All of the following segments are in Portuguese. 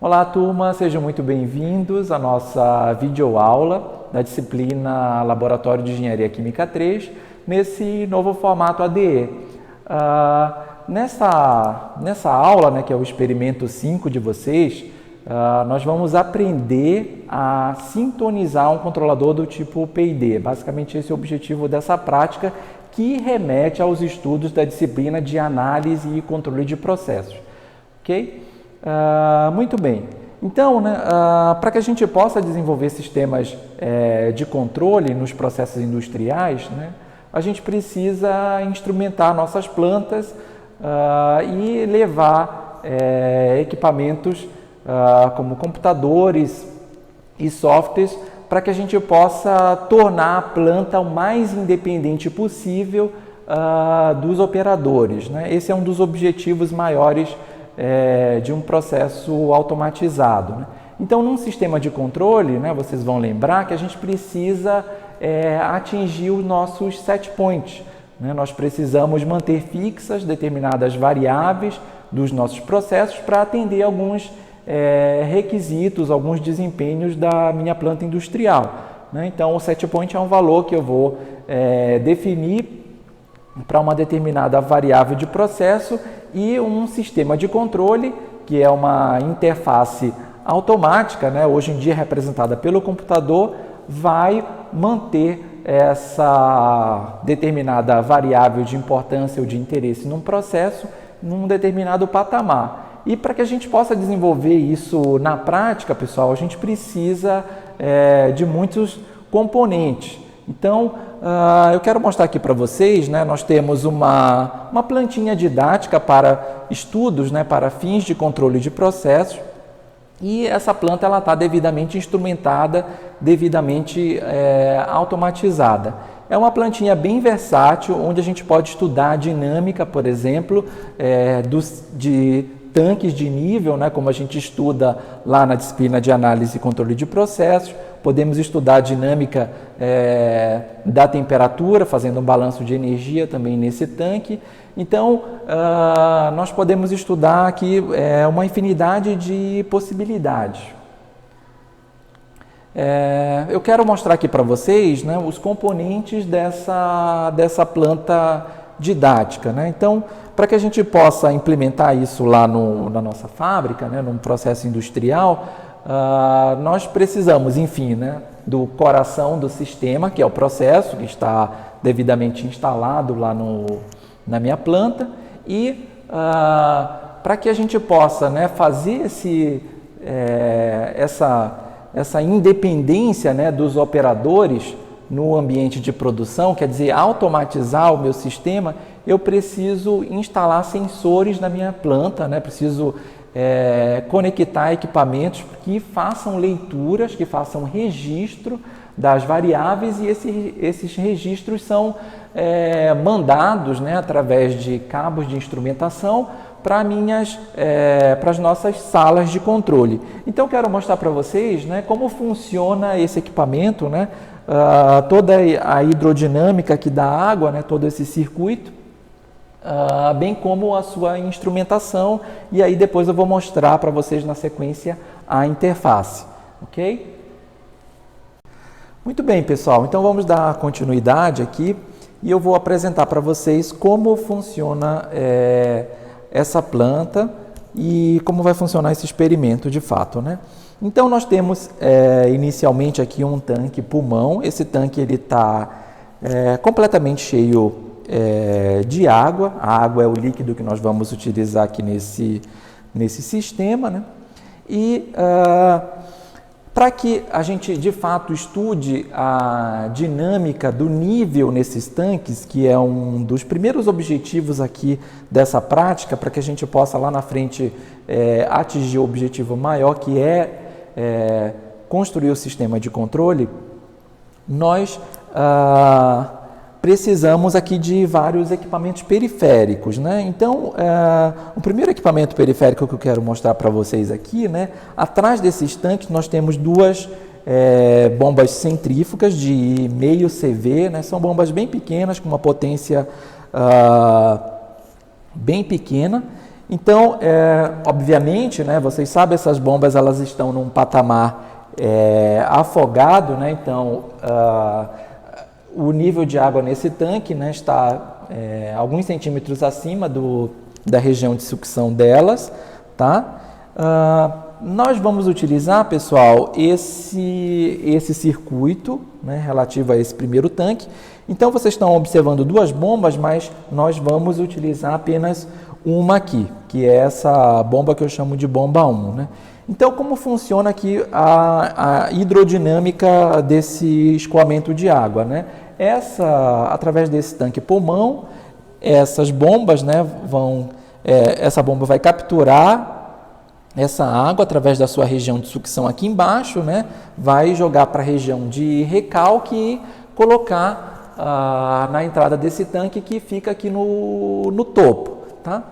Olá, turma, sejam muito bem-vindos à nossa videoaula da disciplina Laboratório de Engenharia Química 3, nesse novo formato ADE. Nessa aula, que é o experimento 5 de vocês, nós vamos aprender a sintonizar um controlador do tipo PID. Basicamente, esse é o objetivo dessa prática, que remete aos estudos da disciplina de análise e controle de processos. Ok? Muito bem. Então, para que a gente possa desenvolver sistemas de controle nos processos industriais, a gente precisa instrumentar nossas plantas e levar equipamentos como computadores e softwares para que a gente possa tornar a planta o mais independente possível dos operadores. Esse é um dos objetivos maiores de um processo automatizado. Então, num sistema de controle, vocês vão lembrar que a gente precisa atingir os nossos set points. Nós precisamos manter fixas determinadas variáveis dos nossos processos para atender alguns requisitos, alguns desempenhos da minha planta industrial. Então, o set point é um valor que eu vou definir para uma determinada variável de processo, e um sistema de controle, que é uma interface automática, hoje em dia representada pelo computador, vai manter essa determinada variável de importância ou de interesse num processo num determinado patamar. E para que a gente possa desenvolver isso na prática, pessoal, a gente precisa de muitos componentes. Então, eu quero mostrar aqui para vocês, nós temos uma plantinha didática para estudos, para fins de controle de processos, e essa planta está devidamente instrumentada, devidamente automatizada. É uma plantinha bem versátil, onde a gente pode estudar a dinâmica, por exemplo, de tanques de nível, como a gente estuda lá na disciplina de análise e controle de processos. Podemos estudar a dinâmica da temperatura, fazendo um balanço de energia também nesse tanque. Então, nós podemos estudar aqui uma infinidade de possibilidades. Eu quero mostrar aqui para vocês os componentes dessa planta didática. Então, para que a gente possa implementar isso lá na nossa fábrica, num processo industrial, nós precisamos, enfim, do coração do sistema, que é o processo, que está devidamente instalado lá na minha planta, e para que a gente possa fazer essa independência dos operadores no ambiente de produção, quer dizer, automatizar o meu sistema, eu preciso instalar sensores na minha planta, preciso conectar equipamentos que façam leituras, que façam registro das variáveis, e esses registros são mandados através de cabos de instrumentação para as nossas salas de controle. Então, eu quero mostrar para vocês como funciona esse equipamento, toda a hidrodinâmica aqui da água, todo esse circuito, bem como a sua instrumentação, e aí depois eu vou mostrar para vocês na sequência a interface, ok? Muito bem, pessoal, então vamos dar continuidade aqui e eu vou apresentar para vocês como funciona essa planta e como vai funcionar esse experimento de fato, Então, nós temos inicialmente aqui um tanque pulmão. Esse tanque está completamente cheio de água. A água é o líquido que nós vamos utilizar aqui nesse sistema, E para que a gente de fato estude a dinâmica do nível nesses tanques, que é um dos primeiros objetivos aqui dessa prática, para que a gente possa lá na frente atingir o objetivo maior, que é construir o sistema de controle, nós precisamos aqui de vários equipamentos periféricos, Então, o primeiro equipamento periférico que eu quero mostrar para vocês aqui, atrás desses tanques nós temos duas bombas centrífugas de meio CV, São bombas bem pequenas, com uma potência bem pequena, Então, obviamente, né, vocês sabem, essas bombas elas estão num patamar afogado, né, então o nível de água nesse tanque, né, está alguns centímetros acima da região de sucção delas, tá? Nós vamos utilizar, pessoal, esse circuito, né, relativo a esse primeiro tanque. Então, vocês estão observando duas bombas, mas nós vamos utilizar apenas uma aqui, que é essa bomba que eu chamo de bomba 1. Né? Então, como funciona aqui a hidrodinâmica desse escoamento de água? Né? Através desse tanque pulmão, essas bombas, né, essa bomba vai capturar essa água através da sua região de sucção aqui embaixo, né, vai jogar para a região de recalque e colocar na entrada desse tanque que fica aqui no topo. Tá?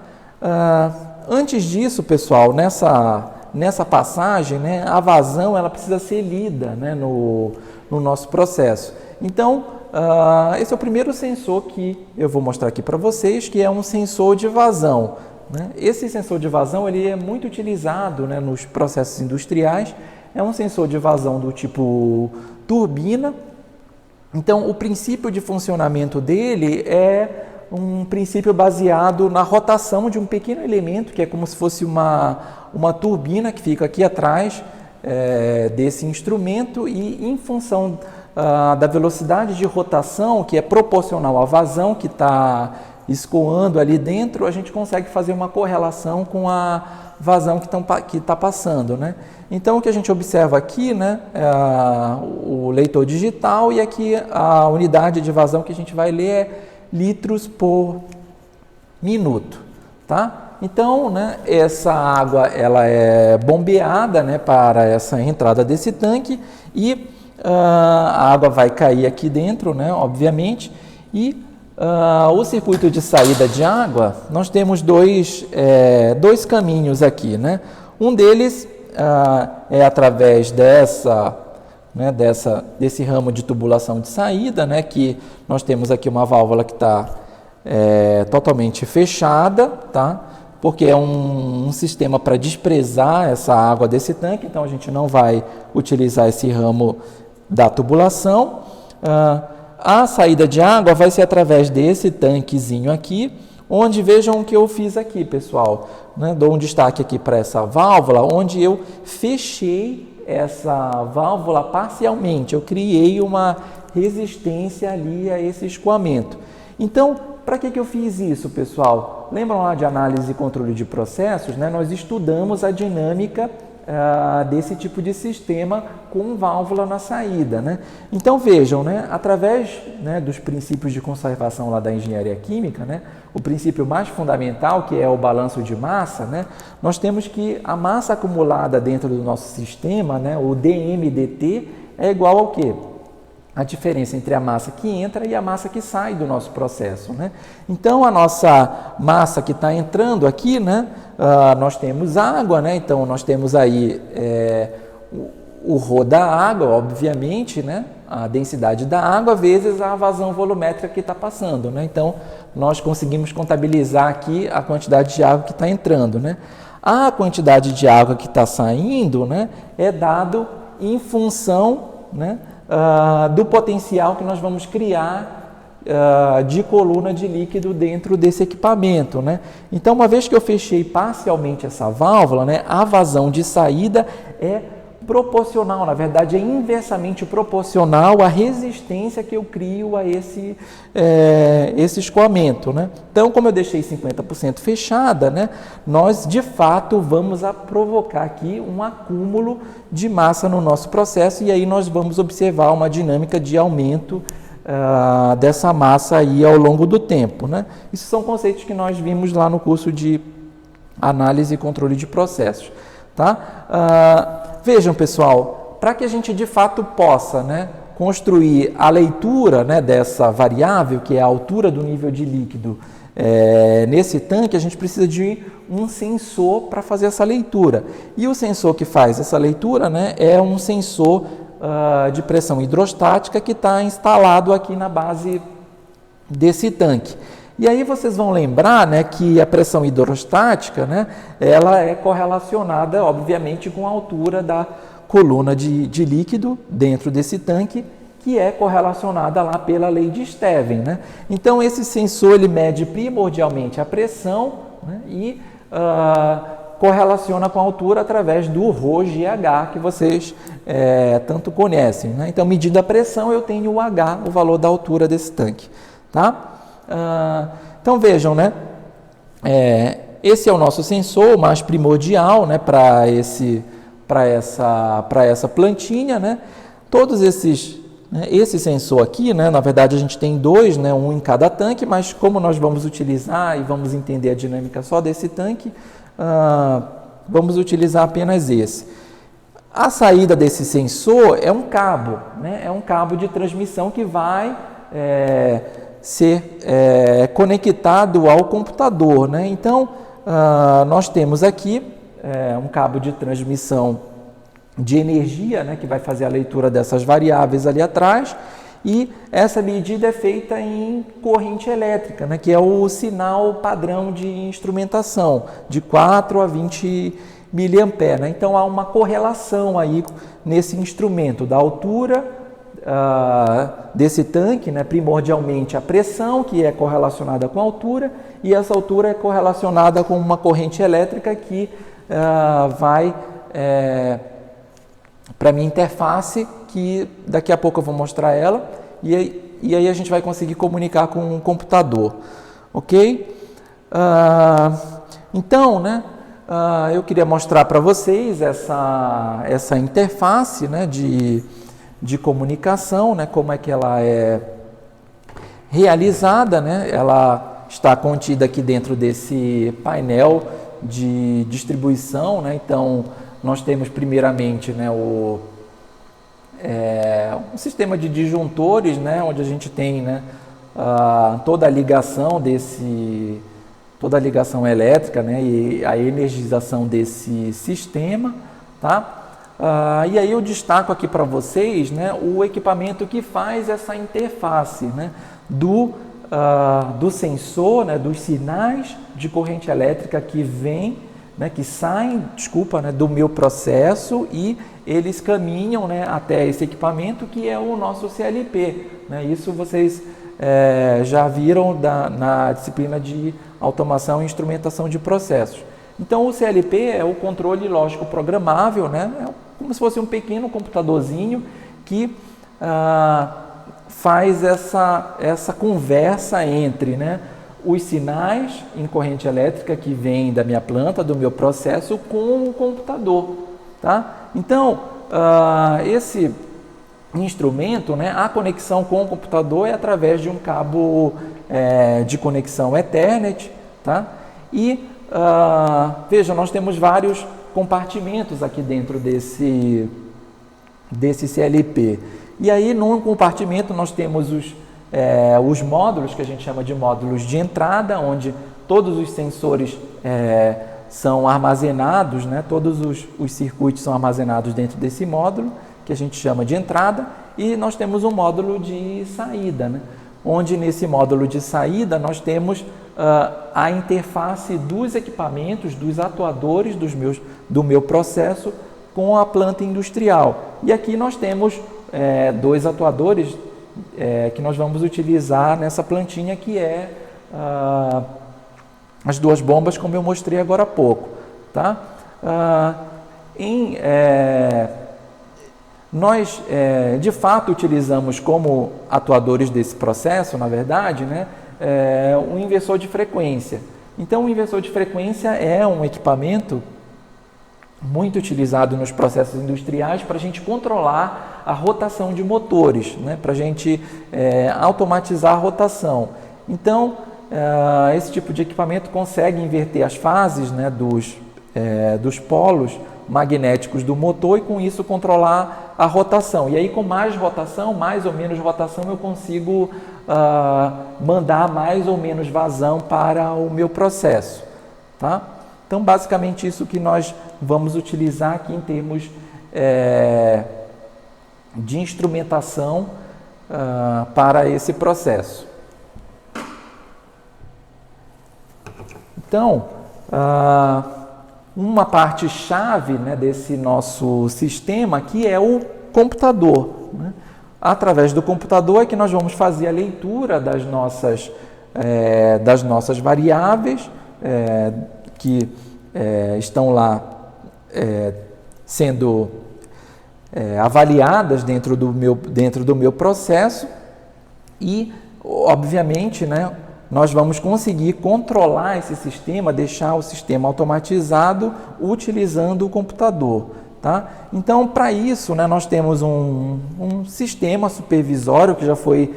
Antes disso, pessoal, nessa passagem, né, a vazão ela precisa ser lida, né, no nosso processo. Então, esse é o primeiro sensor que eu vou mostrar aqui para vocês, que é um sensor de vazão. Né? Esse sensor de vazão ele é muito utilizado, né, nos processos industriais. É um sensor de vazão do tipo turbina. Então, o princípio de funcionamento dele é um princípio baseado na rotação de um pequeno elemento, que é como se fosse uma turbina que fica aqui atrás desse instrumento, e em função da velocidade de rotação, que é proporcional à vazão que está escoando ali dentro, a gente consegue fazer uma correlação com a vazão que está passando. Né? Então, o que a gente observa aqui, né, o leitor digital, e aqui a unidade de vazão que a gente vai ler é litros por minuto. Tá? Então, né, essa água ela é bombeada, né, para essa entrada desse tanque, e a água vai cair aqui dentro, né, obviamente, e o circuito de saída de água, nós temos dois caminhos aqui. Né? Um deles é através desse ramo de tubulação de saída, né, que nós temos aqui uma válvula que está totalmente fechada, tá? Porque é um sistema para desprezar essa água desse tanque, então a gente não vai utilizar esse ramo da tubulação. A saída de água vai ser através desse tanquezinho aqui, onde vejam o que eu fiz aqui, pessoal. Né? Dou um destaque aqui para essa válvula, onde eu fechei essa válvula parcialmente. Eu criei uma resistência ali a esse escoamento. Então, para que eu fiz isso, pessoal? Lembram lá de análise e controle de processos? Né? Nós estudamos a dinâmica desse tipo de sistema com válvula na saída. Né? Então vejam, né, através, né, dos princípios de conservação lá da engenharia química, né, o princípio mais fundamental, que é o balanço de massa, né, nós temos que a massa acumulada dentro do nosso sistema, né, o DMDT, é igual ao quê? A diferença entre a massa que entra e a massa que sai do nosso processo. Né? Então, a nossa massa que está entrando aqui, né, nós temos água, né? Então nós temos aí o ρ da água, obviamente, né? A densidade da água vezes a vazão volumétrica que está passando. Né? Então, nós conseguimos contabilizar aqui a quantidade de água que está entrando. Né? A quantidade de água que está saindo, né, é dado em função, né, do potencial que nós vamos criar de coluna de líquido dentro desse equipamento. Né? Então, uma vez que eu fechei parcialmente essa válvula, né, a vazão de saída é proporcional, na verdade é inversamente proporcional à resistência que eu crio a esse escoamento. Né? Então, como eu deixei 50% fechada, né, nós de fato vamos provocar aqui um acúmulo de massa no nosso processo, e aí nós vamos observar uma dinâmica de aumento dessa massa aí ao longo do tempo. Né? Isso são conceitos que nós vimos lá no curso de análise e controle de processos. Tá? Vejam, pessoal, para que a gente de fato possa, né, construir a leitura, né, dessa variável, que é a altura do nível de líquido nesse tanque, a gente precisa de um sensor para fazer essa leitura. E o sensor que faz essa leitura, né, é um sensor de pressão hidrostática que está instalado aqui na base desse tanque. E aí vocês vão lembrar, né, que a pressão hidrostática, né, ela é correlacionada, obviamente, com a altura da coluna de líquido dentro desse tanque, que é correlacionada lá pela lei de Stevens, né? Então, esse sensor ele mede primordialmente a pressão, né, e correlaciona com a altura através do ρGH, que vocês tanto conhecem, né? Então, medindo a pressão, eu tenho o H, o valor da altura desse tanque, tá? Então, vejam, né? Esse é o nosso sensor mais primordial, né, para essa plantinha, né? Todos esses, né, esse sensor aqui, né, na verdade a gente tem dois, né, um em cada tanque, mas como nós vamos utilizar e vamos entender a dinâmica só desse tanque, vamos utilizar apenas esse. A saída desse sensor é um cabo, né, é um cabo de transmissão que vai ser conectado ao computador, né? Então, nós temos aqui um cabo de transmissão de energia, né, que vai fazer a leitura dessas variáveis ali atrás, e essa medida é feita em corrente elétrica, né, que é o sinal padrão de instrumentação, de 4 a 20 mA, né? Então há uma correlação aí nesse instrumento da altura desse tanque, né, primordialmente a pressão, que é correlacionada com a altura, e essa altura é correlacionada com uma corrente elétrica que vai para a minha interface, que daqui a pouco eu vou mostrar ela, e aí a gente vai conseguir comunicar com o computador, ok? Então, né, eu queria mostrar para vocês essa interface, né, de comunicação, né, como é que ela é realizada, né? Ela está contida aqui dentro desse painel de distribuição, né? Então, nós temos primeiramente, né, um sistema de disjuntores, né, onde a gente tem, né, toda a ligação elétrica, né, e a energização desse sistema, tá? E aí eu destaco aqui para vocês, né, o equipamento que faz essa interface, né, do sensor, né, dos sinais de corrente elétrica que vem, né, que saem, né, do meu processo, e eles caminham, né, até esse equipamento que é o nosso CLP, né? Isso vocês já viram na disciplina de automação e instrumentação de processos. Então o CLP é o controle lógico programável, né? É como se fosse um pequeno computadorzinho que faz essa conversa entre, né, os sinais em corrente elétrica que vêm da minha planta, do meu processo, com o computador, tá? Então, esse instrumento, né, a conexão com o computador é através de um cabo de conexão Ethernet, tá? E, veja, nós temos vários compartimentos aqui dentro desse CLP. E aí, num compartimento, nós temos os módulos, que a gente chama de módulos de entrada, onde todos os sensores são armazenados, né? Todos os circuitos são armazenados dentro desse módulo, que a gente chama de entrada, e nós temos um módulo de saída, né? Onde nesse módulo de saída nós temos a interface dos equipamentos, dos atuadores do meu processo com a planta industrial. E aqui nós temos dois atuadores que nós vamos utilizar nessa plantinha, que as duas bombas, como eu mostrei agora há pouco, tá? Nós, de fato, utilizamos como atuadores desse processo, na verdade, né, um inversor de frequência. Então, o inversor de frequência é um equipamento muito utilizado nos processos industriais para a gente controlar a rotação de motores, né, para a gente automatizar a rotação. Então, esse tipo de equipamento consegue inverter as fases, né, dos polos magnéticos do motor, e com isso controlar a rotação. E aí, com mais rotação, mais ou menos rotação, eu consigo mandar mais ou menos vazão para o meu processo, tá? Então, basicamente, isso que nós vamos utilizar aqui em termos de instrumentação para esse processo. Então, uma parte-chave, né, desse nosso sistema aqui é o computador, né? Através do computador é que nós vamos fazer a leitura das nossas variáveis que estão lá sendo avaliadas dentro do meu processo e, obviamente, né, nós vamos conseguir controlar esse sistema, deixar o sistema automatizado utilizando o computador. Tá? Então, para isso, né, nós temos um sistema supervisório que já foi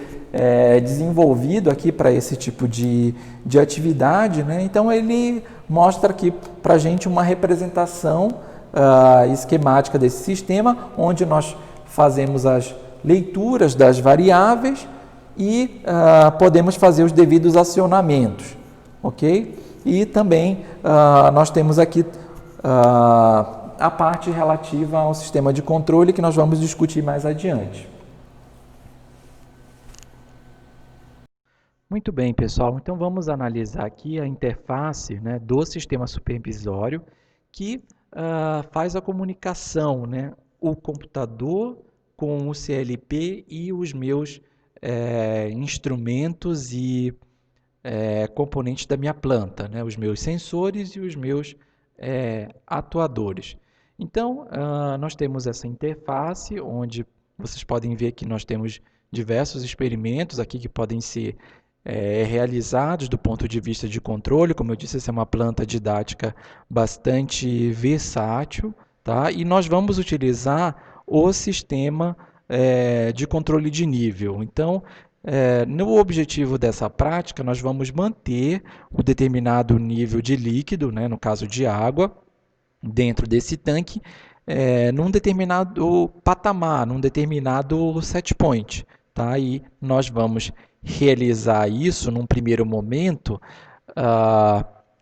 desenvolvido aqui para esse tipo de atividade. Né? Então, ele mostra aqui para a gente uma representação esquemática desse sistema, onde nós fazemos as leituras das variáveis e podemos fazer os devidos acionamentos, ok? E também nós temos aqui a parte relativa ao sistema de controle que nós vamos discutir mais adiante. Muito bem, pessoal. Então vamos analisar aqui a interface, né, do sistema supervisório que faz a comunicação, né, o computador com o CLP e os meus instrumentos e componentes da minha planta, né? Os meus sensores e os meus atuadores. Então, nós temos essa interface, onde vocês podem ver que nós temos diversos experimentos aqui que podem ser realizados do ponto de vista de controle. Como eu disse, essa é uma planta didática bastante versátil, tá? E nós vamos utilizar o sistema de controle de nível. Então, no objetivo dessa prática, nós vamos manter o determinado nível de líquido, né, no caso de água, dentro desse tanque, num determinado patamar, num determinado set point. Tá? E nós vamos realizar isso num primeiro momento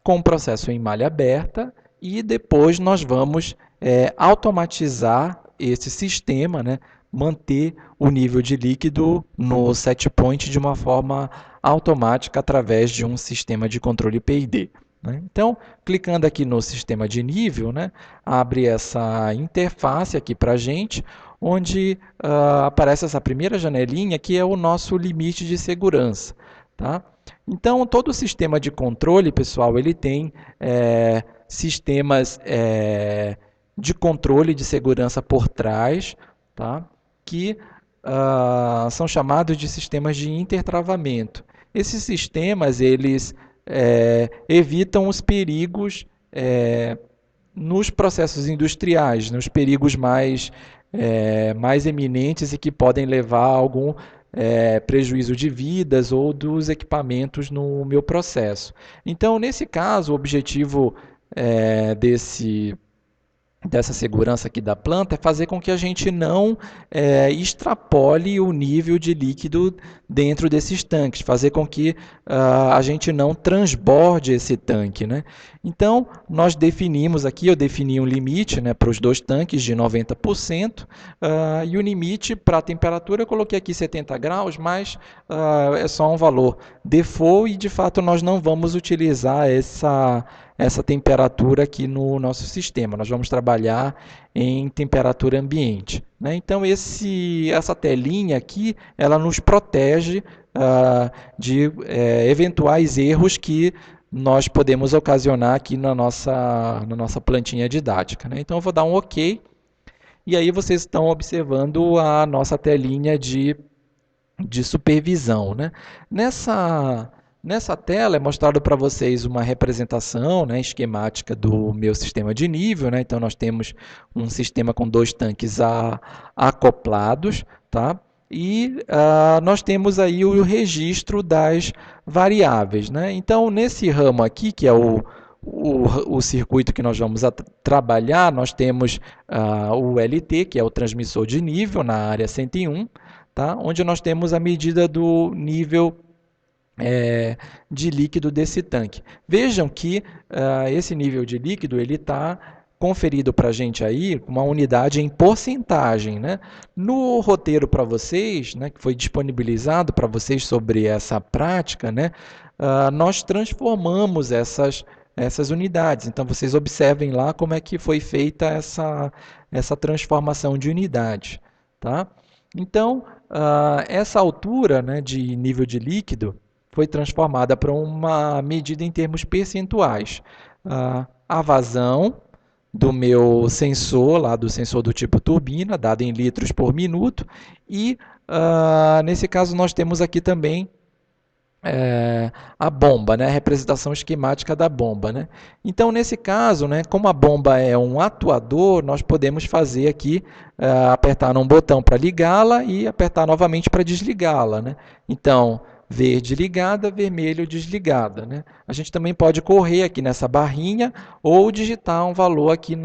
com o processo em malha aberta e depois nós vamos automatizar esse sistema, né? Manter o nível de líquido no set point de uma forma automática através de um sistema de controle PID. Né? Então, clicando aqui no sistema de nível, né, abre essa interface aqui para a gente, onde aparece essa primeira janelinha que é o nosso limite de segurança. Tá? Então, todo o sistema de controle, pessoal, ele tem sistemas de controle de segurança por trás, tá? Que são chamados de sistemas de intertravamento. Esses sistemas, eles evitam os perigos nos processos industriais, nos perigos mais eminentes e que podem levar a algum prejuízo de vidas ou dos equipamentos no meu processo. Então, nesse caso, o objetivo dessa segurança aqui da planta é fazer com que a gente não extrapole o nível de líquido dentro desses tanques, fazer com que a gente não transborde esse tanque, né? Então, nós definimos aqui, eu defini um limite, né, para os dois tanques de 90%, e o limite para a temperatura eu coloquei aqui 70 graus, mas é só um valor default e, de fato, nós não vamos utilizar essa temperatura aqui no nosso sistema. Nós vamos trabalhar em temperatura ambiente. Né? Então, essa telinha aqui, ela nos protege de eventuais erros que nós podemos ocasionar aqui na nossa plantinha didática. Né? Então, eu vou dar um OK. E aí vocês estão observando a nossa telinha de supervisão. Né? Nessa tela é mostrado para vocês uma representação, né, esquemática do meu sistema de nível. Né? Então, nós temos um sistema com dois tanques acoplados, tá? E nós temos aí o registro das variáveis. Né? Então, nesse ramo aqui, que é o circuito que nós vamos trabalhar, nós temos o LT, que é o transmissor de nível na área 101, tá? Onde nós temos a medida do nível de líquido desse tanque. Vejam que esse nível de líquido ele está conferido para a gente aí uma unidade em porcentagem. Né? No roteiro para vocês, né, que foi disponibilizado para vocês sobre essa prática, né, nós transformamos essas essas unidades. Então, vocês observem lá como é que foi feita essa transformação de unidade. Tá? Então, essa altura, né, de nível de líquido foi transformada para uma medida em termos percentuais. A vazão do meu sensor, lá do sensor do tipo turbina, dado em litros por minuto, e nesse caso nós temos aqui também a bomba, né? A representação esquemática da bomba. Né? Então, nesse caso, né, como a bomba é um atuador, nós podemos fazer aqui, apertar num botão para ligá-la e apertar novamente para desligá-la. Né? Então, verde ligada, vermelho desligada. Né? A gente também pode correr aqui nessa barrinha ou digitar um valor aqui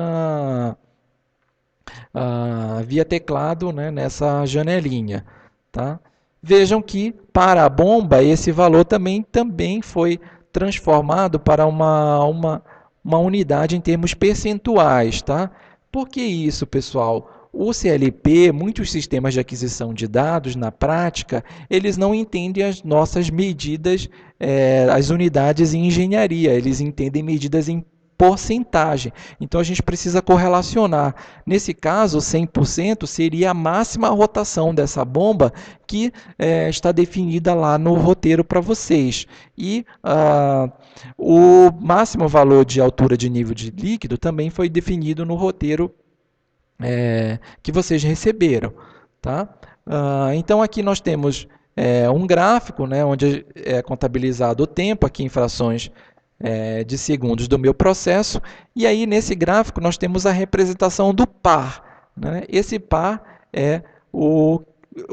via teclado, né, nessa janelinha. Tá? Vejam que para a bomba esse valor também foi transformado para uma unidade em termos percentuais. Tá? Por que isso, pessoal? O CLP, muitos sistemas de aquisição de dados, na prática, eles não entendem as nossas medidas, as unidades em engenharia, eles entendem medidas em porcentagem. Então, a gente precisa correlacionar. Nesse caso, 100% seria a máxima rotação dessa bomba que está definida lá no roteiro para vocês. E o máximo valor de altura de nível de líquido também foi definido no roteiro que vocês receberam. Tá? Então, aqui nós temos um gráfico, né, onde é contabilizado o tempo, aqui em frações de segundos do meu processo, e aí nesse gráfico nós temos a representação do par. Né? Esse par é o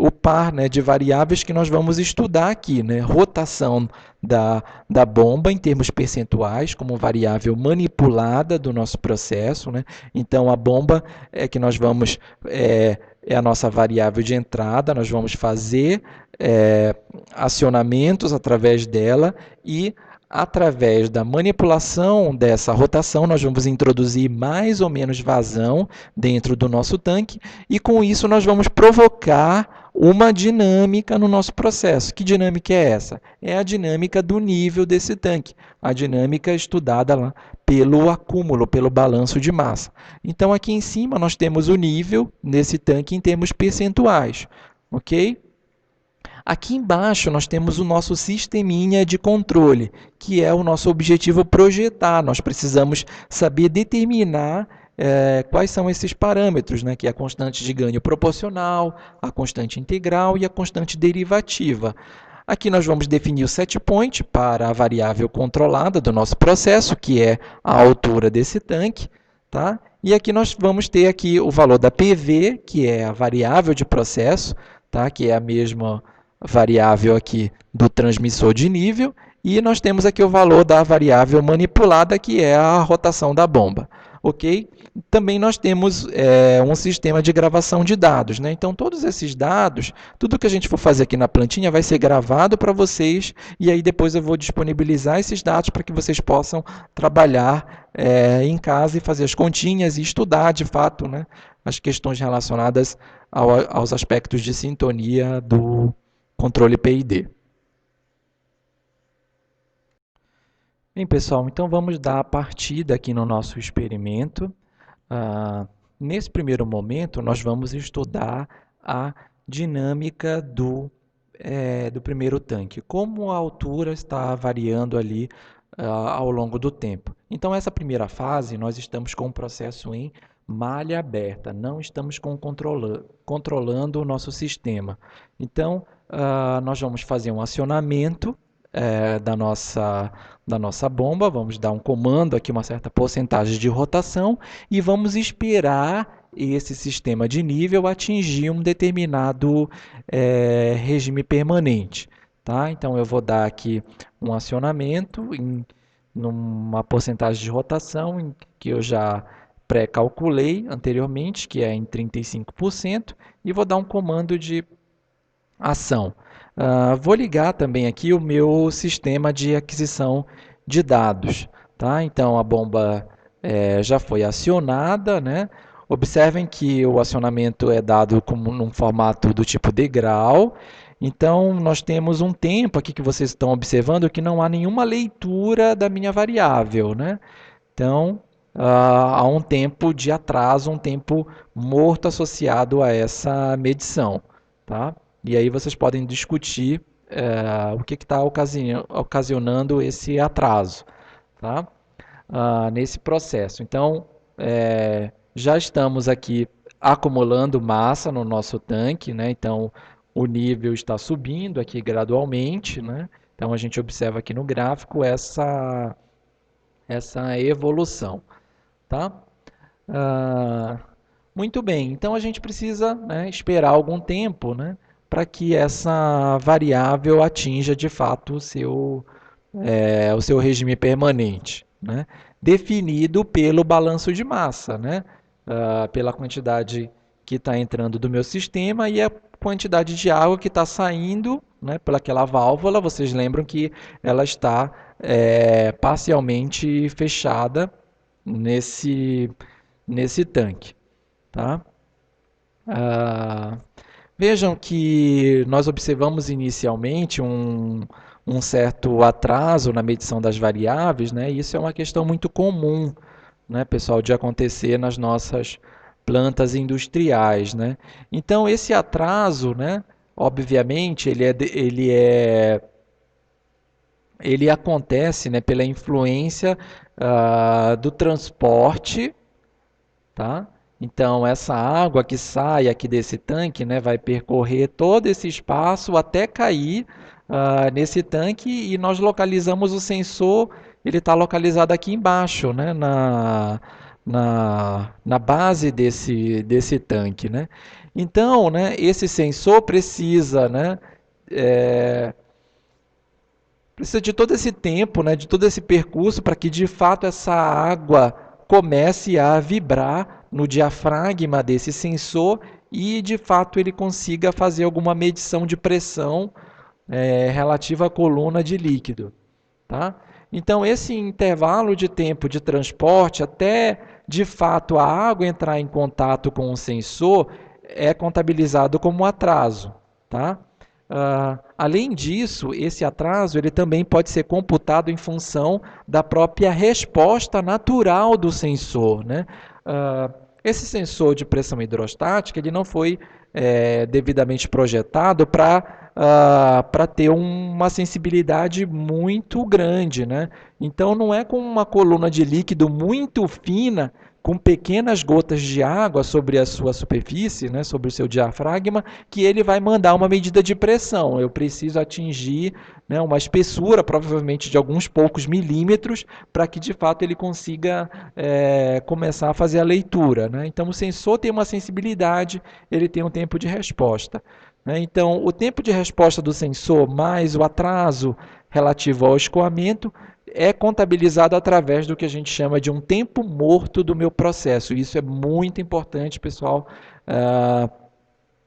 par, né, de variáveis que nós vamos estudar aqui. Né? Rotação da bomba em termos percentuais, como variável manipulada do nosso processo. Né? Então, a bomba que nós vamos... é a nossa variável de entrada, nós vamos fazer acionamentos através dela e através da manipulação dessa rotação, nós vamos introduzir mais ou menos vazão dentro do nosso tanque e, com isso, nós vamos provocar uma dinâmica no nosso processo. Que dinâmica é essa? É a dinâmica do nível desse tanque, a dinâmica estudada lá pelo acúmulo, pelo balanço de massa. Então, aqui em cima, nós temos o nível nesse tanque em termos percentuais, ok? Aqui embaixo nós temos o nosso sisteminha de controle, que é o nosso objetivo projetar. Nós precisamos saber determinar quais são esses parâmetros, né? Que é a constante de ganho proporcional, a constante integral e a constante derivativa. Aqui nós vamos definir o set point para a variável controlada do nosso processo, que é a altura desse tanque. Tá? E aqui nós vamos ter aqui o valor da PV, que é a variável de processo, tá? Que é a mesma variável aqui do transmissor de nível, e nós temos aqui o valor da variável manipulada, que é a rotação da bomba. Ok? Também nós temos um sistema de gravação de dados. Né? Então, todos esses dados, tudo que a gente for fazer aqui na plantinha vai ser gravado para vocês, e aí depois eu vou disponibilizar esses dados para que vocês possam trabalhar em casa e fazer as continhas e estudar, de fato, né, as questões relacionadas aos aspectos de sintonia do controle PID. Bem, pessoal, então vamos dar a partida aqui no nosso experimento. Nesse primeiro momento, nós vamos estudar a dinâmica do primeiro tanque, como a altura está variando ali ao longo do tempo. Então, essa primeira fase, nós estamos com o processo em malha aberta, não estamos controlando o nosso sistema. Então, nós vamos fazer um acionamento da nossa bomba, vamos dar um comando aqui, uma certa porcentagem de rotação, e vamos esperar esse sistema de nível atingir um determinado regime permanente. Tá? Então, eu vou dar aqui um acionamento numa porcentagem de rotação que eu já pré-calculei anteriormente, que é em 35%, e vou dar um comando de ação. Vou ligar também aqui o meu sistema de aquisição de dados. Tá? Então, a bomba já foi acionada. Né? Observem que o acionamento é dado como num formato do tipo degrau, Então, nós temos um tempo aqui que vocês estão observando que não há nenhuma leitura da minha variável, né? Então, há um tempo de atraso, um tempo morto associado a essa medição, tá? E aí vocês podem discutir o que está ocasionando esse atraso, tá? Nesse processo. Então, já estamos aqui acumulando massa no nosso tanque, né? Então, o nível está subindo aqui gradualmente, né? Então, a gente observa aqui no gráfico essa evolução, tá? Ah, muito bem, então a gente precisa, né, esperar algum tempo, né, para que essa variável atinja de fato o seu regime permanente, né, definido pelo balanço de massa, né, pela quantidade que está entrando do meu sistema e a quantidade de água que está saindo, né, pelaquela válvula. Vocês lembram que ela está parcialmente fechada nesse, nesse tanque, tá? Ah, vejam que nós observamos inicialmente um certo atraso na medição das variáveis, né? Isso é uma questão muito comum, né, pessoal, de acontecer nas nossas plantas industriais, né? Então, esse atraso, né, obviamente, ele acontece, né, pela influência do transporte, tá? Então, essa água que sai aqui desse tanque, né, vai percorrer todo esse espaço até cair nesse tanque e nós localizamos o sensor, ele está localizado aqui embaixo, né, na base desse tanque, né? Então, né, esse sensor precisa, né, é, precisa de todo esse tempo, né, de todo esse percurso para que de fato essa água comece a vibrar no diafragma desse sensor e de fato ele consiga fazer alguma medição de pressão relativa à coluna de líquido. Tá? Então, esse intervalo de tempo de transporte até de fato a água entrar em contato com o sensor é contabilizado como atraso. Tá? Além disso, esse atraso ele também pode ser computado em função da própria resposta natural do sensor. Né? Esse sensor de pressão hidrostática ele não foi devidamente projetado para ter uma sensibilidade muito grande, né? Então não é com uma coluna de líquido muito fina, com pequenas gotas de água sobre a sua superfície, né, sobre o seu diafragma, que ele vai mandar uma medida de pressão. Eu preciso atingir, né, uma espessura, provavelmente de alguns poucos milímetros, para que de fato ele consiga começar a fazer a leitura. Né? Então o sensor tem uma sensibilidade, ele tem um tempo de resposta. Né? Então, o tempo de resposta do sensor mais o atraso relativo ao escoamento é contabilizado através do que a gente chama de um tempo morto do meu processo. Isso é muito importante, pessoal,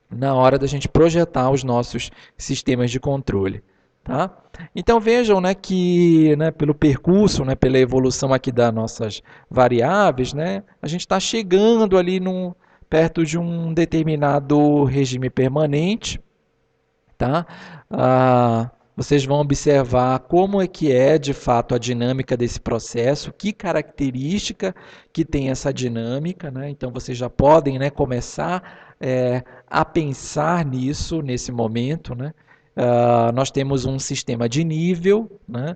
na hora da gente projetar os nossos sistemas de controle. Tá? Então vejam, né, que, né, pelo percurso, né, pela evolução aqui das nossas variáveis, né, a gente está chegando ali perto de um determinado regime permanente. Tá? Vocês vão observar como é que é de fato a dinâmica desse processo, que característica que tem essa dinâmica, né? Então vocês já podem, né, começar a pensar nisso nesse momento, né? Nós temos um sistema de nível, né?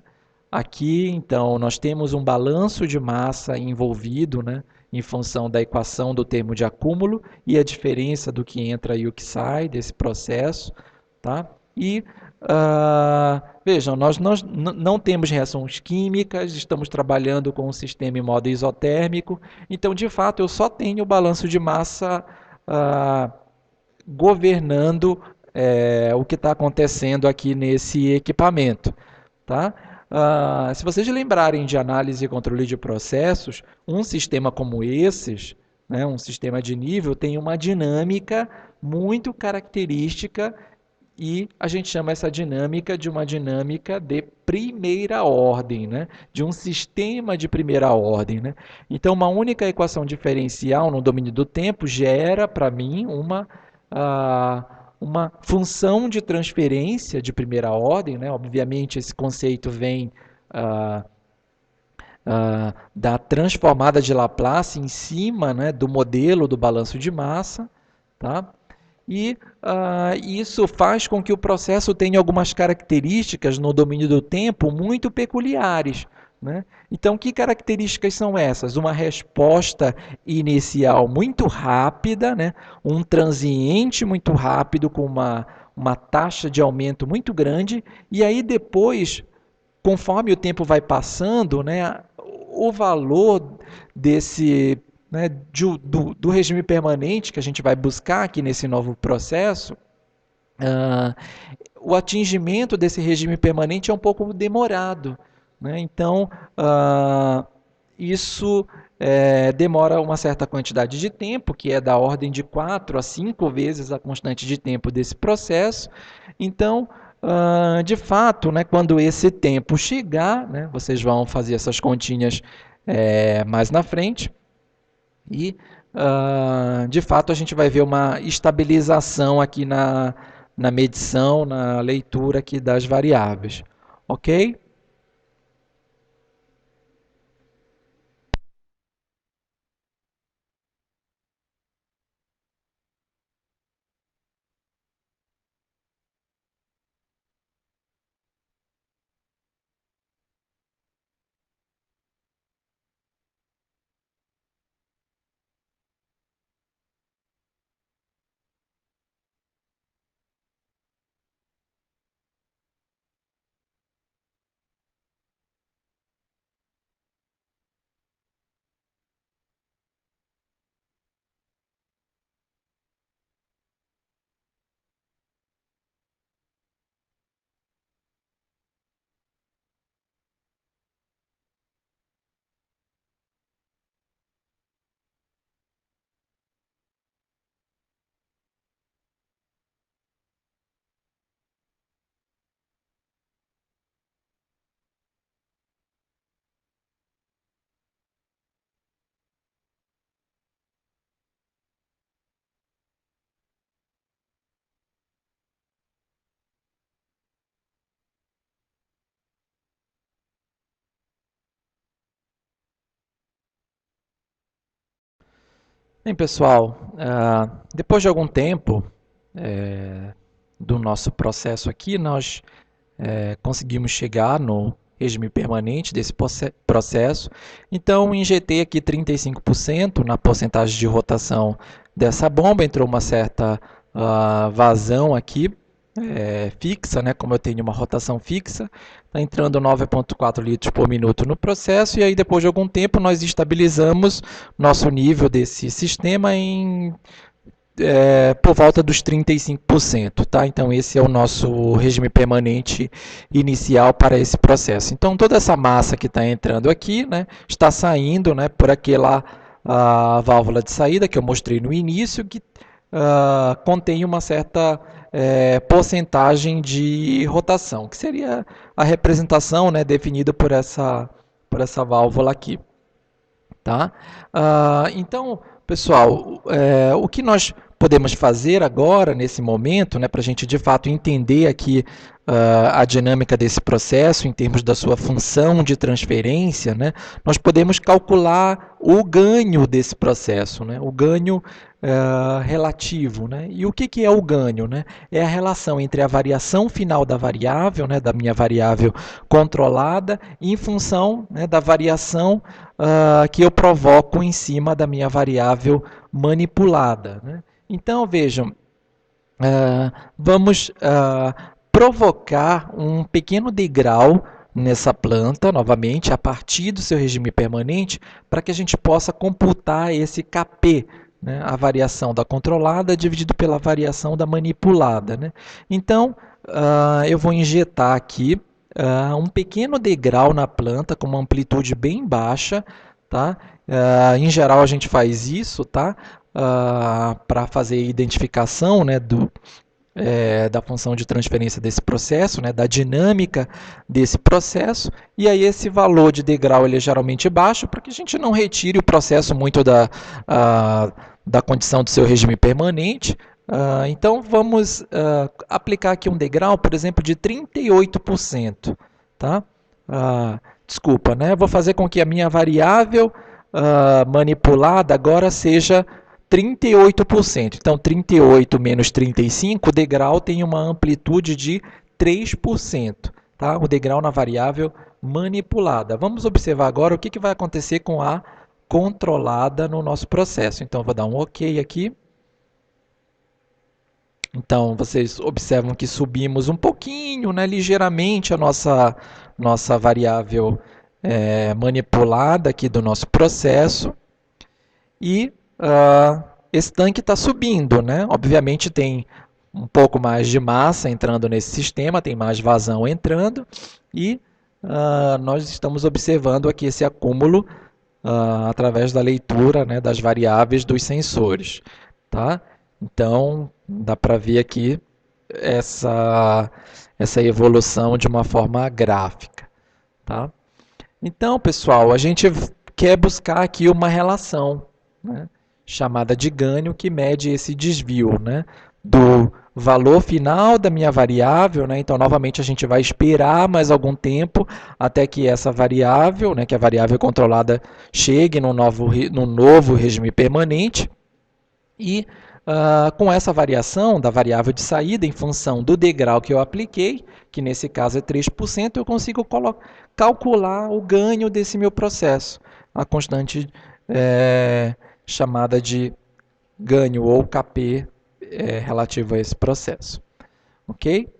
Aqui, então, nós temos um balanço de massa envolvido, né, em função da equação do termo de acúmulo e a diferença do que entra e o que sai desse processo. Tá? E vejam, nós não temos reações químicas, estamos trabalhando com um sistema em modo isotérmico, então de fato eu só tenho o balanço de massa governando o que está acontecendo aqui nesse equipamento. Tá? Se vocês lembrarem de análise e controle de processos, um sistema como esses, né, um sistema de nível, tem uma dinâmica muito característica e a gente chama essa dinâmica de uma dinâmica de primeira ordem, né? De um sistema de primeira ordem. Né? Então, uma única equação diferencial no domínio do tempo gera, para mim, uma função de transferência de primeira ordem, né? Obviamente esse conceito vem da transformada de Laplace em cima, né, do modelo do balanço de massa, tá? E isso faz com que o processo tenha algumas características no domínio do tempo muito peculiares, né? Então, que características são essas? Uma resposta inicial muito rápida, né? Um transiente muito rápido com uma taxa de aumento muito grande, e aí depois, conforme o tempo vai passando, né, o valor desse, né, do regime permanente que a gente vai buscar aqui nesse novo processo, uh, o atingimento desse regime permanente é um pouco demorado, né? Então, isso demora uma certa quantidade de tempo, que é da ordem de 4 a 5 vezes a constante de tempo desse processo. Então, de fato, né, quando esse tempo chegar, né, vocês vão fazer essas continhas mais na frente, e, de fato, a gente vai ver uma estabilização aqui na medição, na leitura aqui das variáveis. Ok? Bem, pessoal, depois de algum tempo do nosso processo aqui, nós conseguimos chegar no regime permanente desse processo. Então, injetei aqui 35% na porcentagem de rotação dessa bomba, entrou uma certa vazão aqui, fixa, né? Como eu tenho uma rotação fixa, está entrando 9,4 litros por minuto no processo, e aí depois de algum tempo nós estabilizamos nosso nível desse sistema em por volta dos 35%, tá? Então esse é o nosso regime permanente inicial para esse processo. Então toda essa massa que está entrando aqui, né, está saindo, né, por aquela válvula de saída que eu mostrei no início, que contém uma certa porcentagem de rotação, que seria a representação, né, definida por essa válvula aqui. Tá? Então, pessoal, o que nós podemos fazer agora, nesse momento, né, para a gente de fato entender aqui a dinâmica desse processo em termos da sua função de transferência, né, nós podemos calcular o ganho desse processo, né, o ganho relativo. Né? E o que é o ganho? Né? É a relação entre a variação final da variável, né, da minha variável controlada, em função, né, da variação que eu provoco em cima da minha variável manipulada. Né? Então, vejam, vamos provocar um pequeno degrau nessa planta, novamente, a partir do seu regime permanente, para que a gente possa computar esse Kp, né, a variação da controlada dividido pela variação da manipulada. Né? Então, eu vou injetar aqui um pequeno degrau na planta com uma amplitude bem baixa, tá? Em geral a gente faz isso, tá? Para fazer identificação, né, da função de transferência desse processo, né, da dinâmica desse processo, e aí esse valor de degrau ele é geralmente baixo para que a gente não retire o processo muito da condição do seu regime permanente, Então, vamos aplicar aqui um degrau, por exemplo, de 38%. Tá? Desculpa, né? Vou fazer com que a minha variável manipulada agora seja 38%. Então, 38 menos 35, o degrau tem uma amplitude de 3%. Tá? O degrau na variável manipulada. Vamos observar agora o que vai acontecer com a controlada no nosso processo. Então, vou dar um OK aqui. Então, vocês observam que subimos um pouquinho, né, ligeiramente a nossa variável manipulada aqui do nosso processo. E esse tanque está subindo, né? Obviamente tem um pouco mais de massa entrando nesse sistema, tem mais vazão entrando. E nós estamos observando aqui esse acúmulo através da leitura, né, das variáveis dos sensores. Tá? Então, dá para ver aqui essa evolução de uma forma gráfica. Tá? Então, pessoal, a gente quer buscar aqui uma relação, né, chamada de ganho, que mede esse desvio, né, do valor final da minha variável. Né, então, novamente, a gente vai esperar mais algum tempo até que essa variável, né, que a variável controlada, chegue no novo regime permanente. E com essa variação da variável de saída em função do degrau que eu apliquei, que nesse caso é 3%, eu consigo calcular o ganho desse meu processo, a constante chamada de ganho, ou Kp, relativo a esse processo. Ok?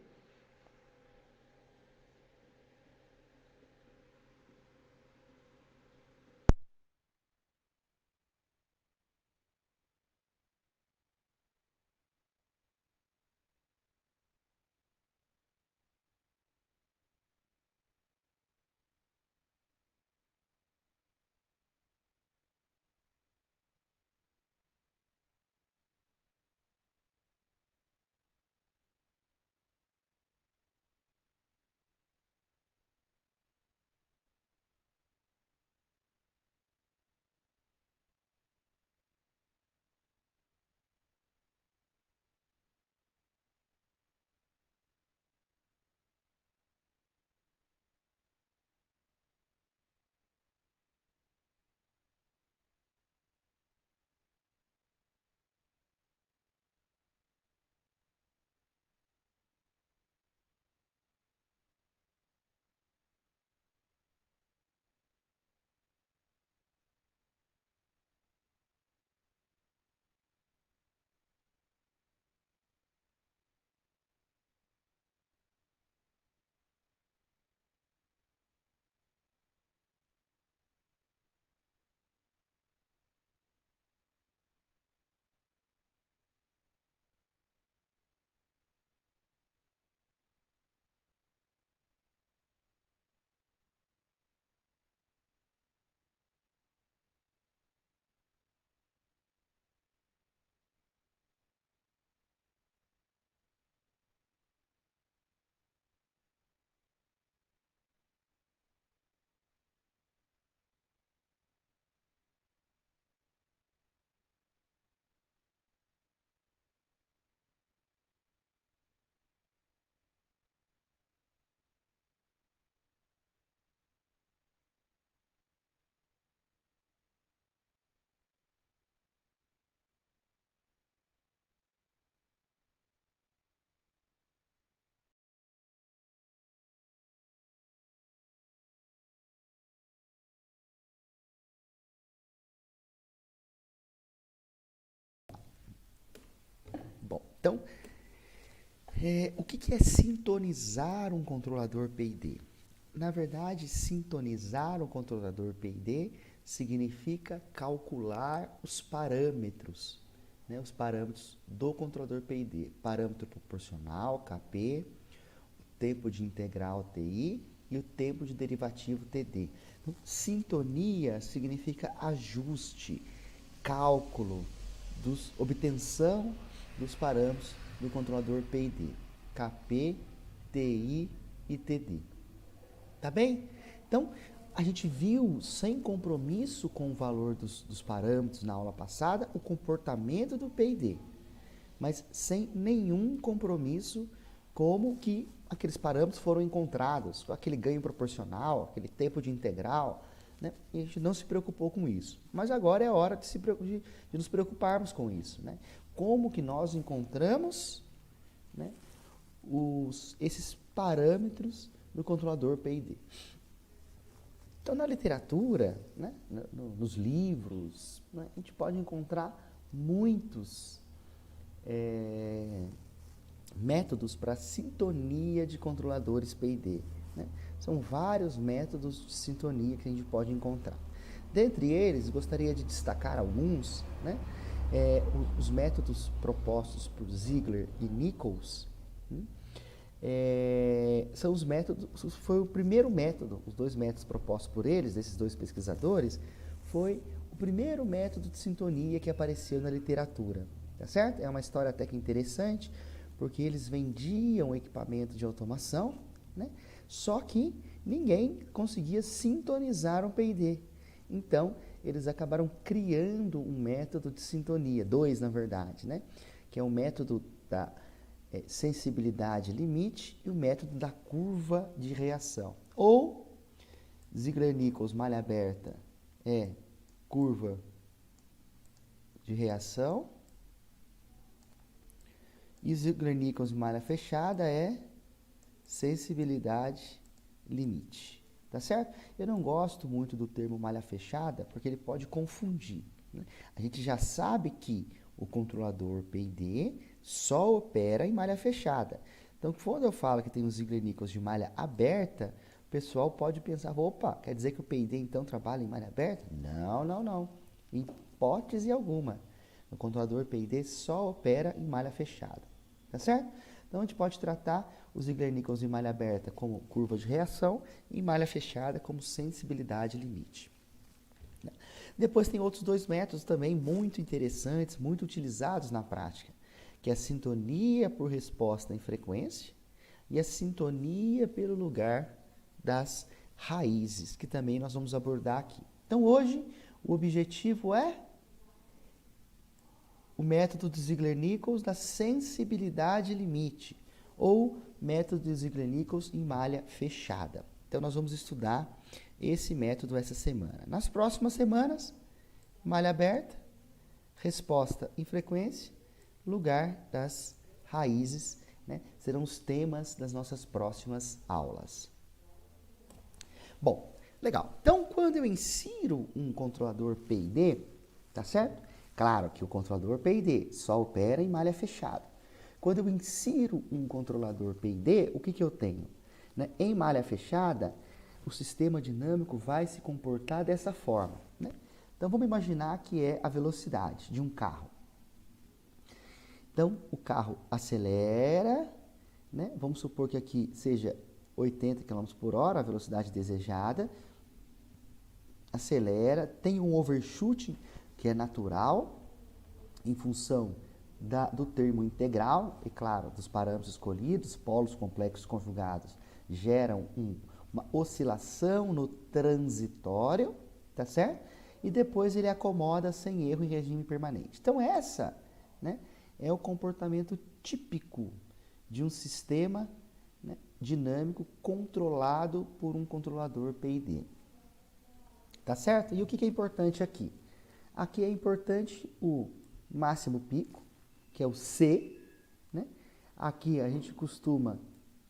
Bom, então, o que é sintonizar um controlador PID? Na verdade, sintonizar um controlador PID significa calcular os parâmetros, né, os parâmetros do controlador PID. Parâmetro proporcional, Kp, o tempo de integral, Ti, e o tempo de derivativo, Td. Então, sintonia significa ajuste, cálculo, obtenção dos parâmetros do controlador PID, Kp, Ti e Td. Tá bem? Então, a gente viu, sem compromisso com o valor dos parâmetros na aula passada, o comportamento do PID. mas sem nenhum compromisso como que aqueles parâmetros foram encontrados, aquele ganho proporcional, aquele tempo de integral, né? E a gente não se preocupou com isso. Mas agora é a hora de nos preocuparmos com isso, né? Como que nós encontramos, né, esses parâmetros do controlador PID. Então, na literatura, né, nos livros, né, a gente pode encontrar muitos métodos para sintonia de controladores PID. Né? São vários métodos de sintonia que a gente pode encontrar. Dentre eles, gostaria de destacar alguns, né? Os métodos propostos por Ziegler e Nichols. São os métodos, foi o primeiro método, os dois métodos propostos por eles, desses dois pesquisadores, foi o primeiro método de sintonia que apareceu na literatura, tá certo? É uma história até que interessante, porque eles vendiam equipamento de automação, né? Só que ninguém conseguia sintonizar um PID. Então, eles acabaram criando um método de sintonia, dois na verdade, né? Que é o método da sensibilidade limite e o método da curva de reação. Ou Ziegler-Nichols, malha aberta, é curva de reação, e Ziegler-Nichols, malha fechada, é sensibilidade limite. Tá certo? Eu não gosto muito do termo malha fechada porque ele pode confundir, né? A gente já sabe que o controlador PID só opera em malha fechada. Então, quando eu falo que tem os Ziegler-Nichols de malha aberta, o pessoal pode pensar, opa, quer dizer que o PID então trabalha em malha aberta? Não, não, não. Em hipótese alguma. O controlador PID só opera em malha fechada. Tá certo? Então, a gente pode tratar os Ziegler-Nichols em malha aberta como curva de reação e malha fechada como sensibilidade limite. Depois tem outros dois métodos também muito interessantes, muito utilizados na prática, que é a sintonia por resposta em frequência e a sintonia pelo lugar das raízes, que também nós vamos abordar aqui. Então, hoje, o objetivo é o método de Ziegler-Nichols da sensibilidade limite, ou método de Ziegler-Nichols em malha fechada. Então, nós vamos estudar esse método essa semana. Nas próximas semanas, malha aberta, resposta em frequência, lugar das raízes, né? Serão os temas das nossas próximas aulas. Bom, legal. Então, quando eu insiro um controlador PID, tá certo? Claro que o controlador PID só opera em malha fechada. Quando eu insiro um controlador PID, o que eu tenho? Né? Em malha fechada, o sistema dinâmico vai se comportar dessa forma. Né? Então, vamos imaginar que é a velocidade de um carro. Então, o carro acelera, né? Vamos supor que aqui seja 80 km por hora, a velocidade desejada. Acelera, tem um overshooting, que é natural, em função do termo integral, e claro, dos parâmetros escolhidos, polos complexos conjugados geram uma oscilação no transitório, tá certo? E depois ele acomoda sem erro em regime permanente. Então essa, né, é o comportamento típico de um sistema, né, dinâmico controlado por um controlador PID. Tá certo? E o que é importante aqui? Aqui é importante o máximo pico, que é o C, né? Aqui a gente costuma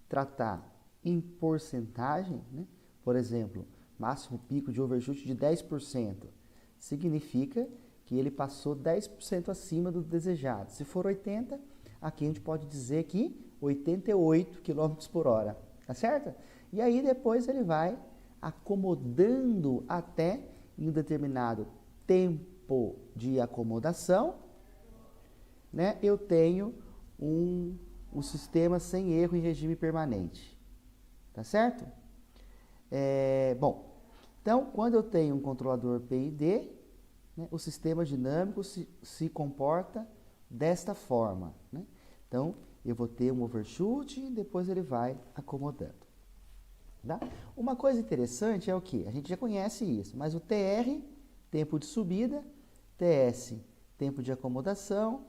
tratar em porcentagem, né? Por exemplo, máximo pico de overshoot de 10%. Significa que ele passou 10% acima do desejado. Se for 80, aqui a gente pode dizer que 88 km por hora, tá certo? E aí depois ele vai acomodando até em um determinado tempo de acomodação, né? Eu tenho um sistema sem erro em regime permanente, tá certo? Bom, então quando eu tenho um controlador PID, né, o sistema dinâmico se comporta desta forma, né? Então, eu vou ter um overshoot e depois ele vai acomodando. Tá? Uma coisa interessante é o que? A gente já conhece isso, mas o TR, tempo de subida, TS, tempo de acomodação,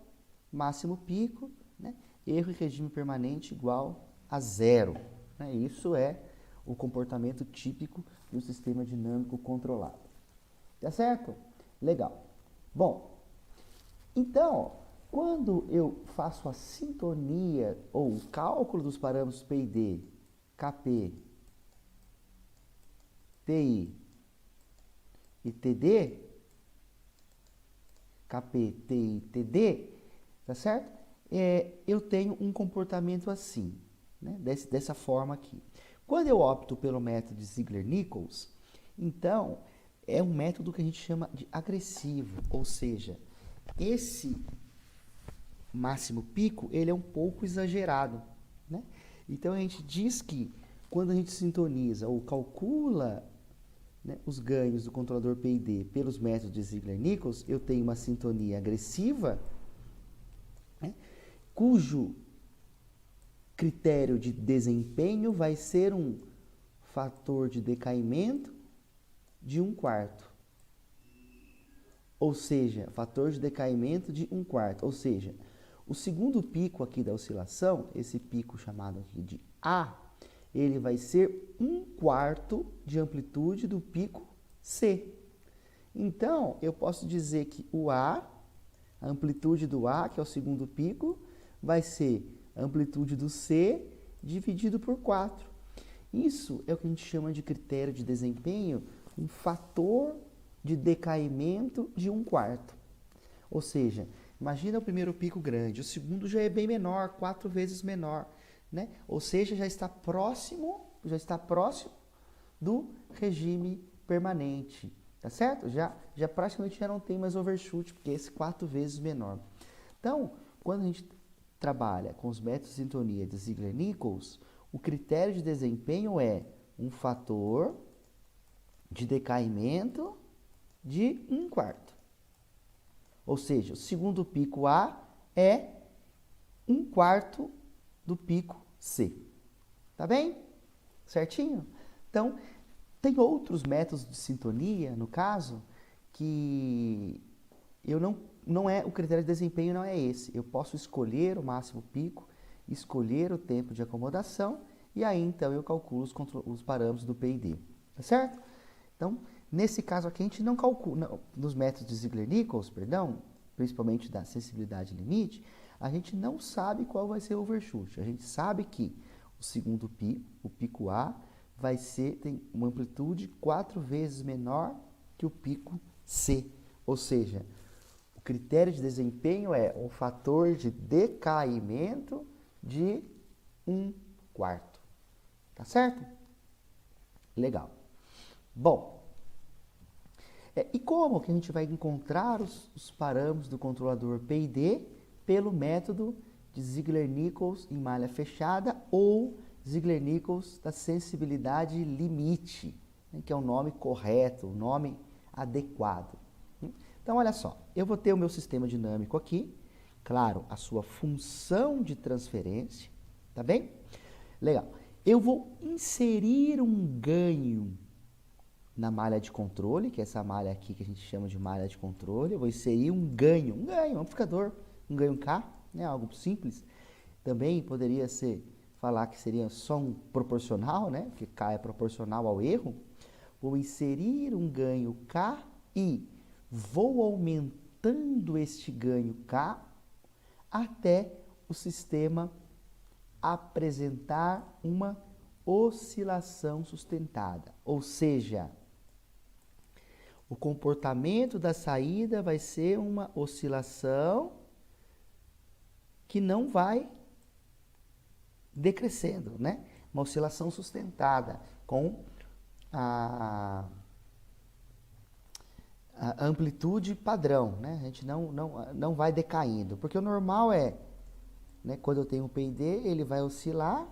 máximo pico, né? Erro em regime permanente igual a zero. Né? Isso é o comportamento típico do sistema dinâmico controlado. Tá certo? Legal. Bom, então, quando eu faço a sintonia ou o cálculo dos parâmetros P e D, KP, TI e TD, KP, TI, TD, tá certo? Eu tenho um comportamento assim, né? Dessa forma aqui. Quando eu opto pelo método de Ziegler-Nichols, então é um método que a gente chama de agressivo, ou seja, esse máximo pico, ele é um pouco exagerado, né? Então a gente diz que quando a gente sintoniza ou calcula, né, os ganhos do controlador P e D pelos métodos de Ziegler-Nichols, eu tenho uma sintonia agressiva, né, cujo critério de desempenho vai ser um fator de decaimento de 1/4. Ou seja, fator de decaimento de 1/4. Ou seja, o segundo pico aqui da oscilação, esse pico chamado aqui de A, ele vai ser 1/4 de amplitude do pico C. Então, eu posso dizer que o A, a amplitude do A, que é o segundo pico, vai ser a amplitude do C dividido por 4. Isso é o que a gente chama de critério de desempenho, um fator de decaimento de 1/4. Ou seja, imagina o primeiro pico grande, o segundo já é bem menor, 4 vezes menor, né? Ou seja, já está próximo do regime permanente, tá certo? Já praticamente já não tem mais overshoot, porque é esse 4 vezes menor. Então, quando a gente trabalha com os métodos de sintonia de Ziegler-Nichols, o critério de desempenho é um fator de decaimento de 1/4. Ou seja, o segundo pico A é 1/4 do pico C. Tá bem? Certinho? Então, tem outros métodos de sintonia, no caso, que o critério de desempenho não é esse. Eu posso escolher o máximo pico, escolher o tempo de acomodação, e aí então eu calculo os parâmetros do P e D. Tá certo? Então, nesse caso aqui, a gente não calcula, nos métodos de Ziegler-Nichols, principalmente da sensibilidade limite, a gente não sabe qual vai ser o overshoot. A gente sabe que o segundo pico, o pico A, tem uma amplitude 4 vezes menor que o pico C. Ou seja, o critério de desempenho é um fator de decaimento de 1/4. Tá certo? Legal. Bom, e como que a gente vai encontrar os parâmetros do controlador P e D pelo método de Ziegler-Nichols em malha fechada ou Ziegler-Nichols da sensibilidade limite, né, que é o nome correto, o nome adequado. Então, olha só, eu vou ter o meu sistema dinâmico aqui, claro, a sua função de transferência, tá bem? Legal. Eu vou inserir um ganho na malha de controle, que é essa malha aqui que a gente chama de malha de controle. Eu vou inserir um ganho, um amplificador, um ganho K, né, algo simples. Também poderia falar que seria só um proporcional, né, porque K é proporcional ao erro. Vou inserir um ganho K e vou aumentando este ganho K até o sistema apresentar uma oscilação sustentada, ou seja, o comportamento da saída vai ser uma oscilação que não vai decrescendo, né? Uma oscilação sustentada com a amplitude padrão, né? A gente não vai decaindo, porque o normal é, né, quando eu tenho um P e D, ele vai oscilar,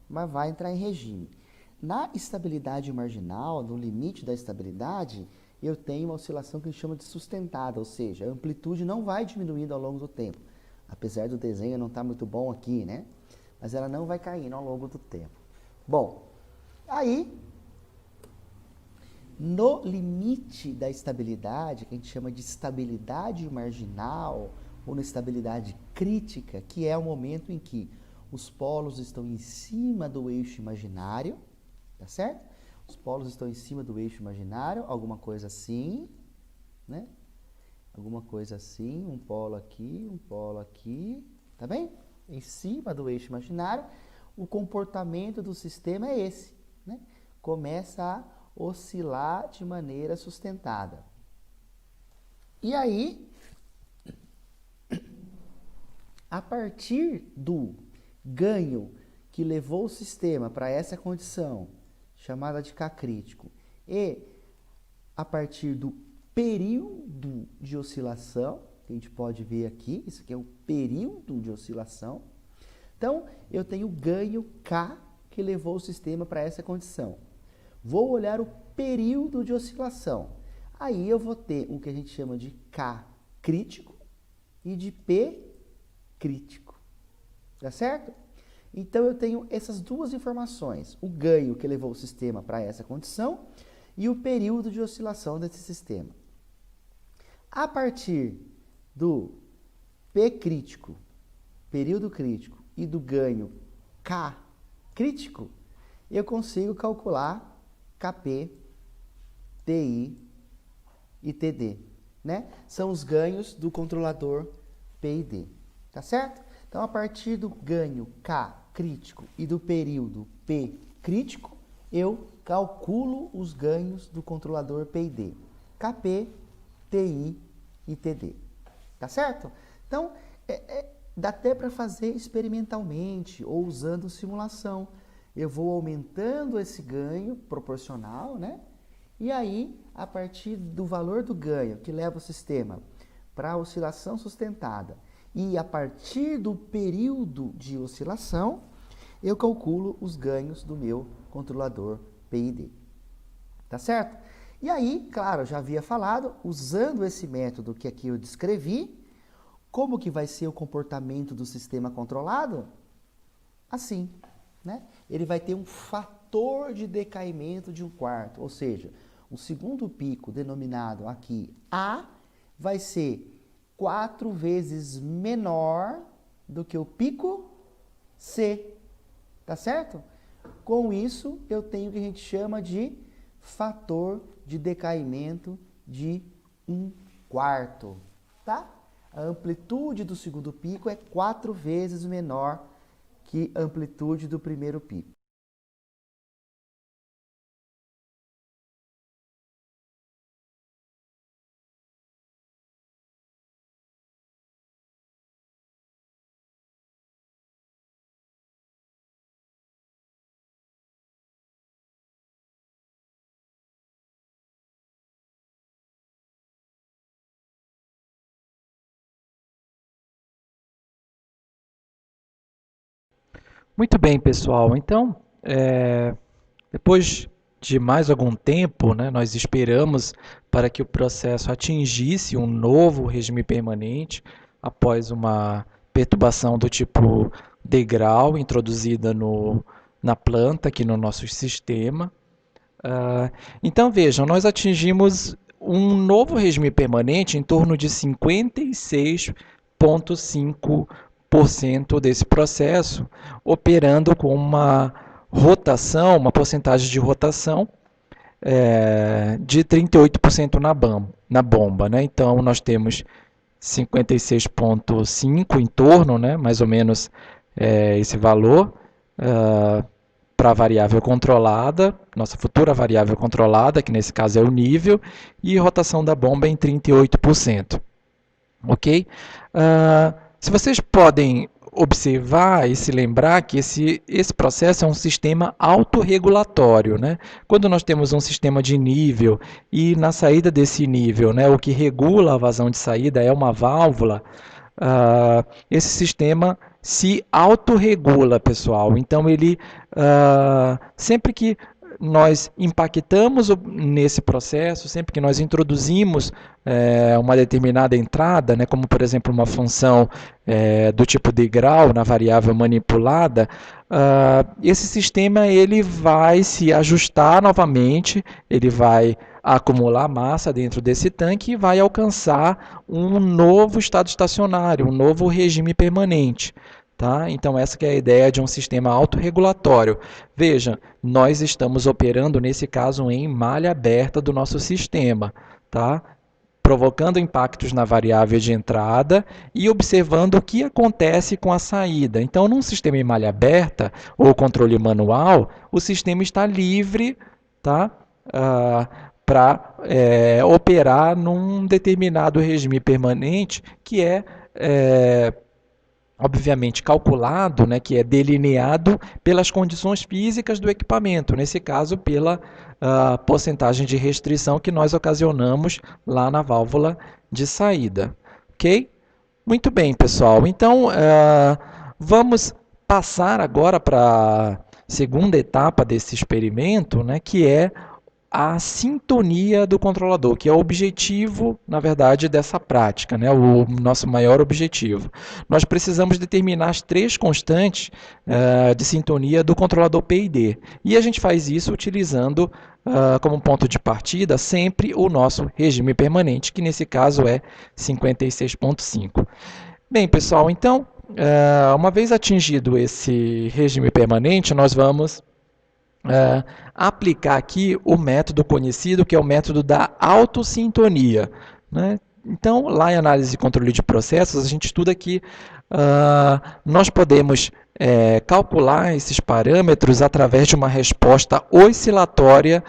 mas vai entrar em regime. Na estabilidade marginal, no limite da estabilidade, eu tenho uma oscilação que a gente chama de sustentada, ou seja, a amplitude não vai diminuindo ao longo do tempo. Apesar do desenho não estar muito bom aqui, né? Mas ela não vai caindo ao longo do tempo. Bom, aí, no limite da estabilidade, que a gente chama de estabilidade marginal, ou na estabilidade crítica, que é o momento em que os polos estão em cima do eixo imaginário, tá certo? Os polos estão em cima do eixo imaginário, alguma coisa assim, né? Alguma coisa assim, um polo aqui, tá bem? Em cima do eixo imaginário, o comportamento do sistema é esse, né? Começa a oscilar de maneira sustentada. E aí, a partir do ganho que levou o sistema para essa condição, chamada de K crítico, e a partir do período de oscilação, que a gente pode ver aqui, isso aqui é o período de oscilação. Então, eu tenho ganho K que levou o sistema para essa condição. Vou olhar o período de oscilação. Aí eu vou ter o que a gente chama de K crítico e de P crítico. Tá certo? Então, eu tenho essas duas informações. O ganho que levou o sistema para essa condição e o período de oscilação desse sistema. A partir do P crítico, período crítico, e do ganho K crítico, eu consigo calcular KP, TI e TD, né? São os ganhos do controlador PID, tá certo? Então, a partir do ganho K crítico e do período P crítico, eu calculo os ganhos do controlador PID, KP, TI e TD, tá certo? Então, dá até para fazer experimentalmente ou usando simulação. Eu vou aumentando esse ganho proporcional, né? E aí, a partir do valor do ganho que leva o sistema para a oscilação sustentada e a partir do período de oscilação, eu calculo os ganhos do meu controlador PID. Tá certo? E aí, claro, eu já havia falado, usando esse método que aqui eu descrevi, como que vai ser o comportamento do sistema controlado? Assim, né? Ele vai ter um fator de decaimento de 1/4, ou seja, o segundo pico denominado aqui A vai ser 4 vezes menor do que o pico C, tá certo? Com isso, eu tenho o que a gente chama de fator de decaimento de 1/4, tá? A amplitude do segundo pico é 4 vezes menor que a amplitude do primeiro pico. Muito bem, pessoal. Então, depois de mais algum tempo, né, nós esperamos para que o processo atingisse um novo regime permanente após uma perturbação do tipo degrau introduzida na planta, aqui no nosso sistema. Então, vejam, nós atingimos um novo regime permanente em torno de 56,5% desse processo, operando com uma rotação, uma porcentagem de rotação de 38% na bomba, né? Então, nós temos 56,5 em torno, né? Mais ou menos esse valor, para a variável controlada, nossa futura variável controlada, que nesse caso é o nível, e rotação da bomba em 38%. Ok? Se vocês podem observar e se lembrar que esse processo é um sistema autorregulatório, né? Quando nós temos um sistema de nível e na saída desse nível, né, o que regula a vazão de saída é uma válvula, esse sistema se autorregula, pessoal. Então, ele sempre que nós impactamos nesse processo, sempre que nós introduzimos uma determinada entrada, né, como por exemplo uma função do tipo degrau na variável manipulada, esse sistema ele vai se ajustar novamente, ele vai acumular massa dentro desse tanque e vai alcançar um novo estado estacionário, um novo regime permanente. Tá? Então, essa que é a ideia de um sistema autorregulatório. Veja, nós estamos operando, nesse caso, em malha aberta do nosso sistema, tá? Provocando impactos na variável de entrada e observando o que acontece com a saída. Então, num sistema em malha aberta ou controle manual, o sistema está livre, tá? Para operar num determinado regime permanente que obviamente calculado, né, que é delineado pelas condições físicas do equipamento, nesse caso pela porcentagem de restrição que nós ocasionamos lá na válvula de saída. Ok? Muito bem, pessoal. Então, vamos passar agora para a segunda etapa desse experimento, né, que é a sintonia do controlador, que é o objetivo, na verdade, dessa prática, né? O nosso maior objetivo. Nós precisamos determinar as 3 constantes de sintonia do controlador PID. E a gente faz isso utilizando como ponto de partida sempre o nosso regime permanente, que nesse caso é 56.5. Bem, pessoal, então, uma vez atingido esse regime permanente, nós vamos aplicar aqui o método conhecido, que é o método da autossintonia, né? Então, lá em análise e controle de processos, a gente estuda que nós podemos calcular esses parâmetros através de uma resposta oscilatória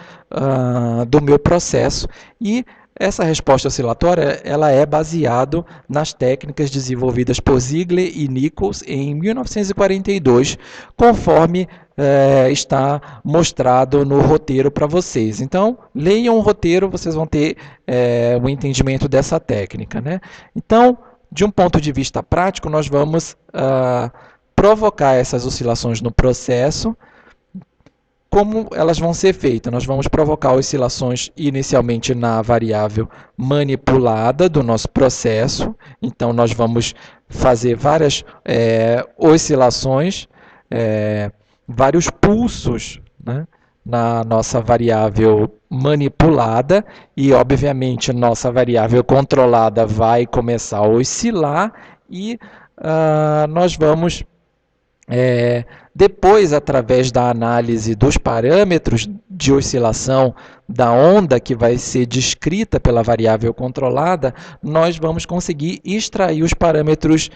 do meu processo, e essa resposta oscilatória ela é baseada nas técnicas desenvolvidas por Ziegler e Nichols em 1942, conforme está mostrado no roteiro para vocês. Então, leiam o roteiro, vocês vão ter o entendimento dessa técnica, né? Então, de um ponto de vista prático, nós vamos provocar essas oscilações no processo. Como elas vão ser feitas? Nós vamos provocar oscilações inicialmente na variável manipulada do nosso processo. Então, nós vamos fazer várias oscilações, vários pulsos, né, na nossa variável manipulada, e, obviamente, nossa variável controlada vai começar a oscilar e nós vamos... depois, através da análise dos parâmetros de oscilação da onda, que vai ser descrita pela variável controlada, nós vamos conseguir extrair os parâmetros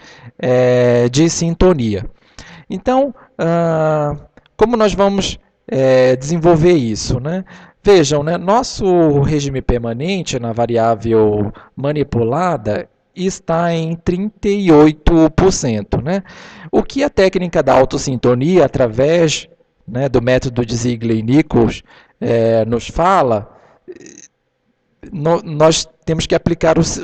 de sintonia. Então, como nós vamos desenvolver isso, né? Vejam, né? Nosso regime permanente na variável manipulada está em 38%. Né? O que a técnica da autossintonia, através, né, do método de Ziegler e Nichols, nos fala, nós temos que aplicar os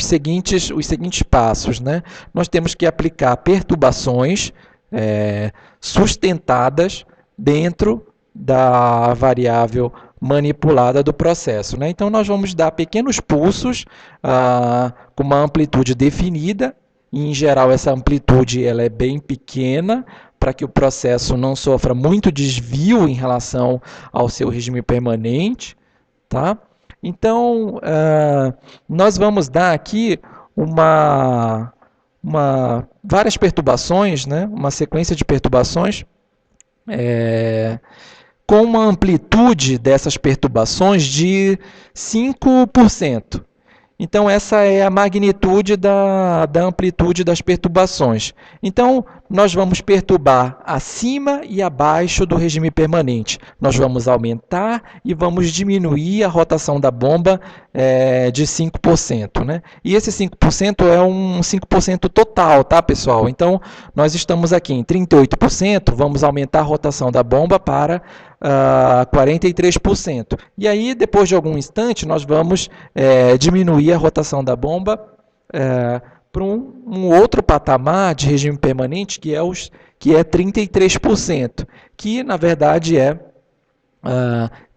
seguintes passos. Né? Nós temos que aplicar perturbações sustentadas dentro da variável manipulada do processo. Né? Então, nós vamos dar pequenos pulsos com uma amplitude definida. Em geral, essa amplitude ela é bem pequena, para que o processo não sofra muito desvio em relação ao seu regime permanente. Tá? Então, nós vamos dar aqui várias perturbações, né? Uma sequência de perturbações, com uma amplitude dessas perturbações de 5%. Então, essa é a magnitude da amplitude das perturbações. Então, nós vamos perturbar acima e abaixo do regime permanente. Nós vamos aumentar e vamos diminuir a rotação da bomba de 5%. Né? E esse 5% é um 5% total, tá, pessoal? Então, nós estamos aqui em 38%, vamos aumentar a rotação da bomba para 43%. E aí, depois de algum instante, nós vamos diminuir a rotação da bomba para um outro patamar de regime permanente, que é 33%, que, na verdade, é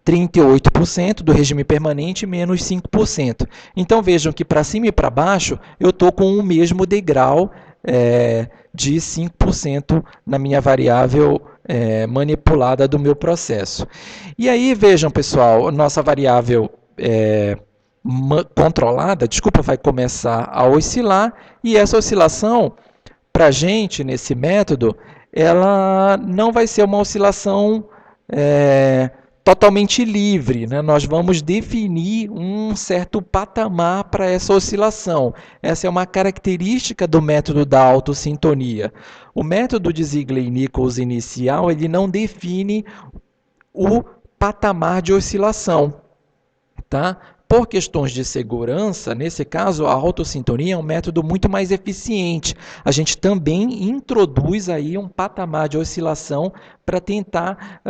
38% do regime permanente menos 5%. Então, vejam que para cima e para baixo, eu estou com o mesmo degrau de 5% na minha variável manipulada do meu processo. E aí, vejam, pessoal, nossa variável controlada, desculpa, vai começar a oscilar, e essa oscilação, para a gente, nesse método, ela não vai ser uma oscilação totalmente livre, né? Nós vamos definir um certo patamar para essa oscilação. Essa é uma característica do método da autossintonia. O método de Ziegler-Nichols inicial, ele não define o patamar de oscilação, tá? Por questões de segurança, nesse caso, a autossintonia é um método muito mais eficiente. A gente também introduz aí um patamar de oscilação para tentar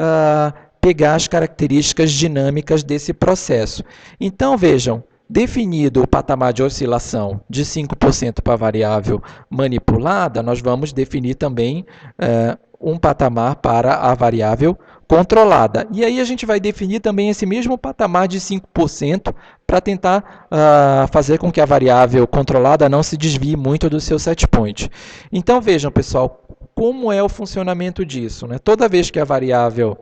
pegar as características dinâmicas desse processo. Então, vejam, definido o patamar de oscilação de 5% para a variável manipulada, nós vamos definir também um patamar para a variável controlada. E aí a gente vai definir também esse mesmo patamar de 5% para tentar fazer com que a variável controlada não se desvie muito do seu set point. Então vejam, pessoal, como é o funcionamento disso, né? Toda vez que a variável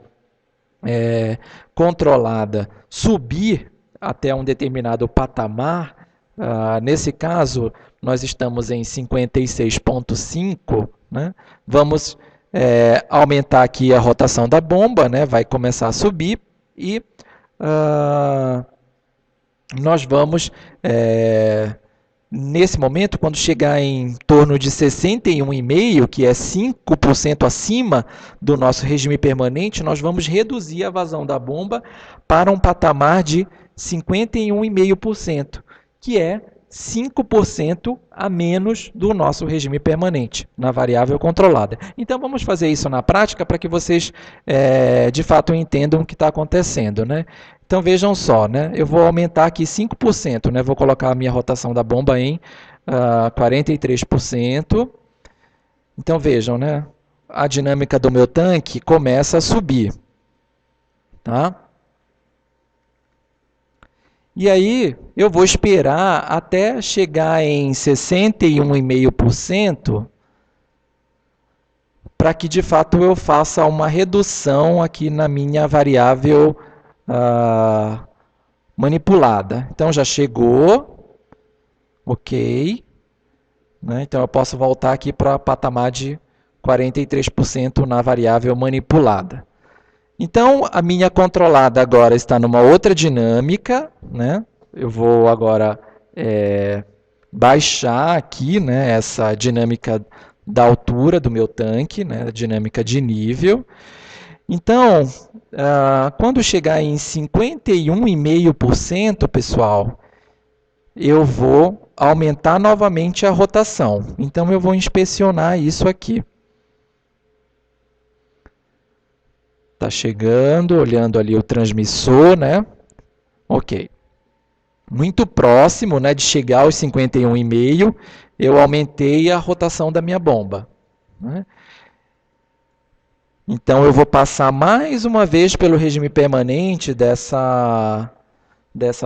controlada subir até um determinado patamar, nesse caso nós estamos em 56,5, né? Vamos aumentar aqui a rotação da bomba, né? Vai começar a subir e nós vamos, nesse momento, quando chegar em torno de 61,5, que é 5% acima do nosso regime permanente, nós vamos reduzir a vazão da bomba para um patamar de 51,5%, que é 5% a menos do nosso regime permanente, na variável controlada. Então, vamos fazer isso na prática para que vocês, de fato, entendam o que está acontecendo, né? Então, vejam só, né? Eu vou aumentar aqui 5%, né? Vou colocar a minha rotação da bomba em 43%. Então, vejam, né? A dinâmica do meu tanque começa a subir, tá? E aí, eu vou esperar até chegar em 61,5% para que, de fato, eu faça uma redução aqui na minha variável manipulada. Então, já chegou, ok. Né? Então, eu posso voltar aqui para o patamar de 43% na variável manipulada. Então, a minha controlada agora está numa outra dinâmica, né? Eu vou agora baixar aqui, né, essa dinâmica da altura do meu tanque, né, a dinâmica de nível. Então, quando chegar em 51,5%, pessoal, eu vou aumentar novamente a rotação. Então, eu vou inspecionar isso aqui. Está chegando, olhando ali o transmissor, né? Ok. Muito próximo, né, de chegar aos 51,5, eu aumentei a rotação da minha bomba, né? Então, eu vou passar mais uma vez pelo regime permanente dessa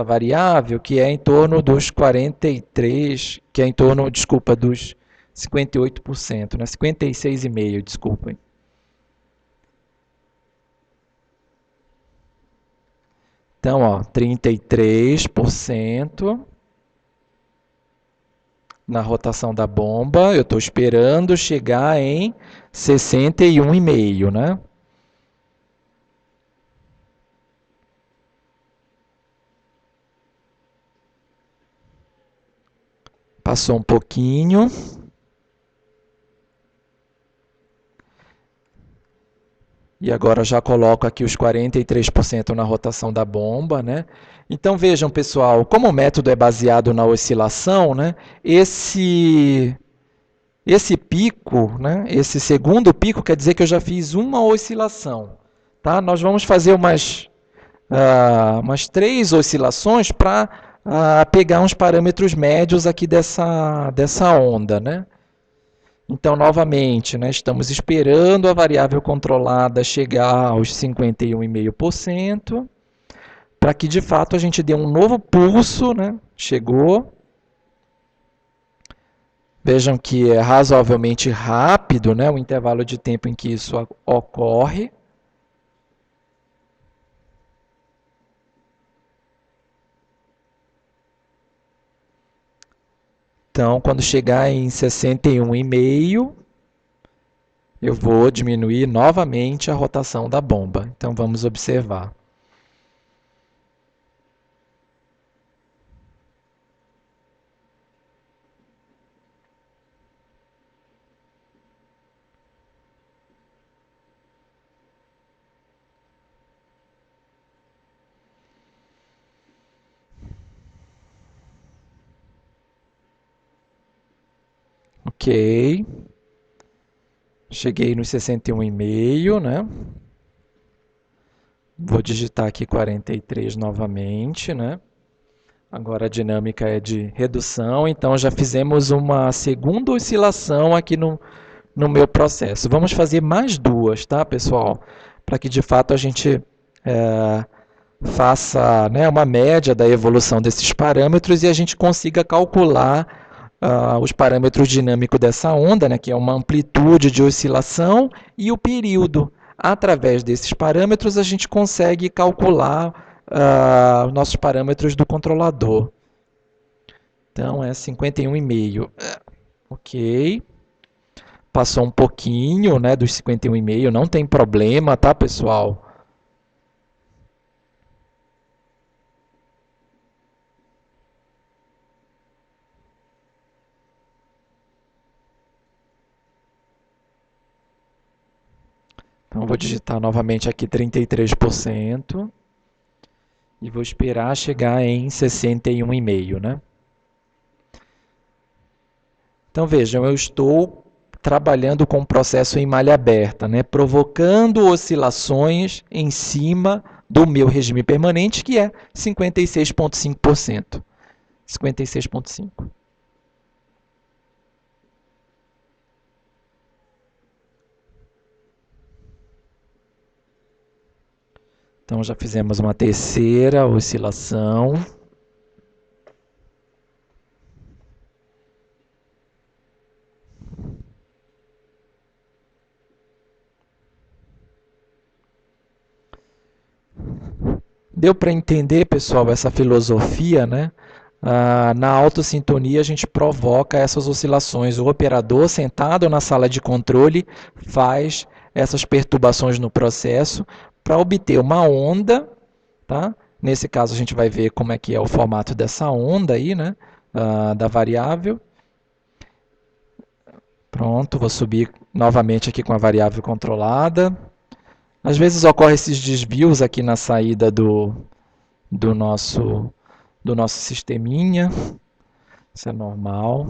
variável, que é em torno dos 43, que é em torno, desculpa, dos 58%, né? 56,5%, desculpem. Então, ó, 33% na rotação da bomba. Eu estou esperando chegar em 61,5, né? Passou um pouquinho. E agora já coloco aqui os 43% na rotação da bomba, né? Então vejam, pessoal, como o método é baseado na oscilação, né? Esse pico, né? Esse segundo pico quer dizer que eu já fiz uma oscilação, tá? Nós vamos fazer umas 3 oscilações para pegar uns parâmetros médios aqui dessa onda, né? Então, novamente, né, estamos esperando a variável controlada chegar aos 51,5%, para que, de fato, a gente dê um novo pulso, né? Chegou. Vejam que é razoavelmente rápido, né, o intervalo de tempo em que isso ocorre. Então, quando chegar em 61,5, eu vou diminuir novamente a rotação da bomba. Então, vamos observar. Ok. Cheguei nos 61,5, né? Vou digitar aqui 43 novamente, né? Agora a dinâmica é de redução, então já fizemos uma segunda oscilação aqui no meu processo. Vamos fazer mais duas, tá, pessoal? Para que de fato a gente faça, né, uma média da evolução desses parâmetros e a gente consiga calcular os parâmetros dinâmicos dessa onda, né, que é uma amplitude de oscilação, e o período. Através desses parâmetros, a gente consegue calcular os nossos parâmetros do controlador. Então, é 51,5. Ok. Passou um pouquinho, né, dos 51,5, não tem problema, tá, pessoal? Então, vou digitar novamente aqui 33% e vou esperar chegar em 61,5, né? Então, vejam, eu estou trabalhando com o processo em malha aberta, né? Provocando oscilações em cima do meu regime permanente, que é 56,5%. 56,5%. Então, já fizemos uma terceira oscilação. Deu para entender, pessoal, essa filosofia, né? Na autossintonia, a gente provoca essas oscilações. O operador, sentado na sala de controle, faz essas perturbações no processo para obter uma onda, tá? Nesse caso, a gente vai ver como é que é o formato dessa onda aí, né? Da variável. Pronto, vou subir novamente aqui com a variável controlada. Às vezes ocorrem esses desvios aqui na saída do nosso sisteminha. Isso é normal.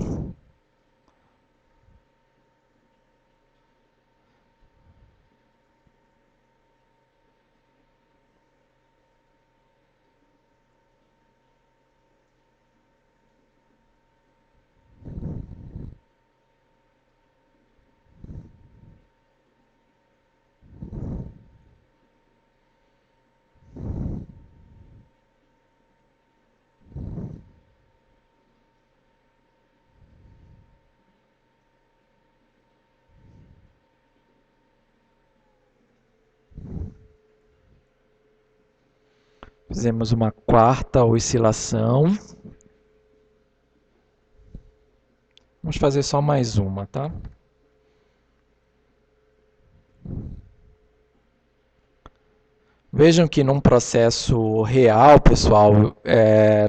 Fizemos uma quarta oscilação. Vamos fazer só mais uma, tá? Vejam que num processo real, pessoal,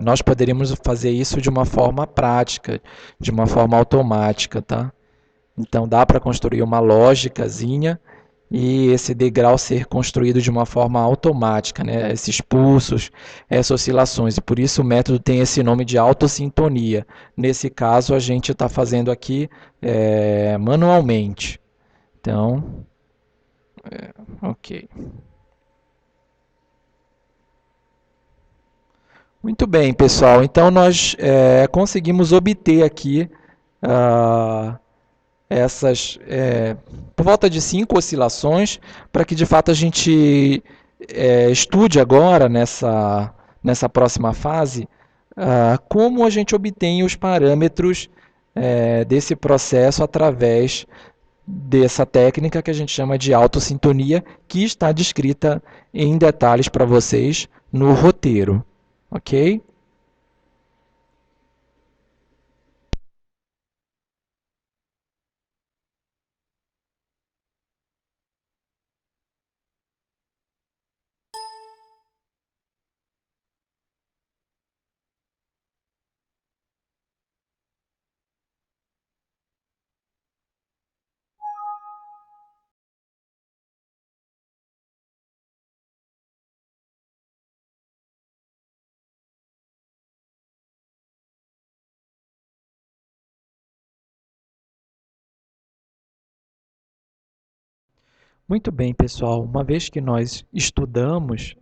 nós poderíamos fazer isso de uma forma prática, de uma forma automática, tá? Então dá para construir uma lógicazinha e esse degrau ser construído de uma forma automática, né? Esses pulsos, essas oscilações. E por isso o método tem esse nome de autossintonia. Nesse caso, a gente está fazendo aqui manualmente. Então, ok. Muito bem, pessoal. Então, nós conseguimos obter aqui essas por volta de 5 oscilações para que de fato a gente estude agora nessa próxima fase como a gente obtém os parâmetros desse processo através dessa técnica que a gente chama de autossintonia, que está descrita em detalhes para vocês no roteiro, ok? Muito bem, pessoal. Uma vez que nós estudamos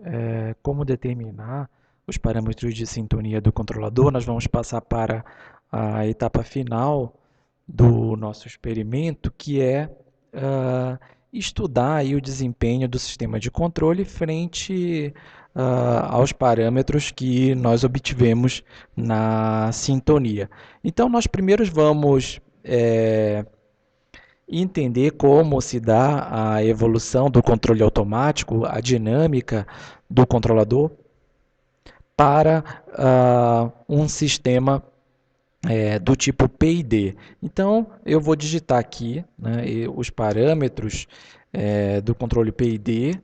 como determinar os parâmetros de sintonia do controlador, nós vamos passar para a etapa final do nosso experimento, que é estudar aí o desempenho do sistema de controle frente aos parâmetros que nós obtivemos na sintonia. Então, nós primeiros vamos entender como se dá a evolução do controle automático, a dinâmica do controlador para um sistema do tipo PID. Então, eu vou digitar aqui, né, os parâmetros do controle PID.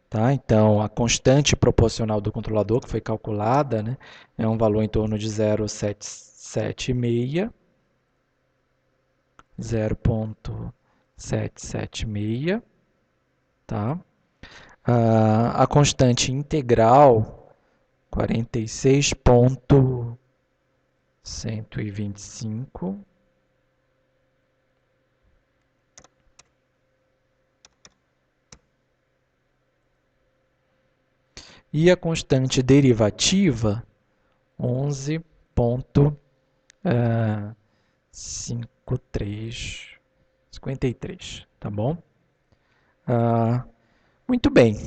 Tá? Então, a constante proporcional do controlador, que foi calculada, né, é um valor em torno de 0,776. 0,776, tá? A constante integral, 46,125. E a constante derivativa, 11,53, tá bom? Muito bem.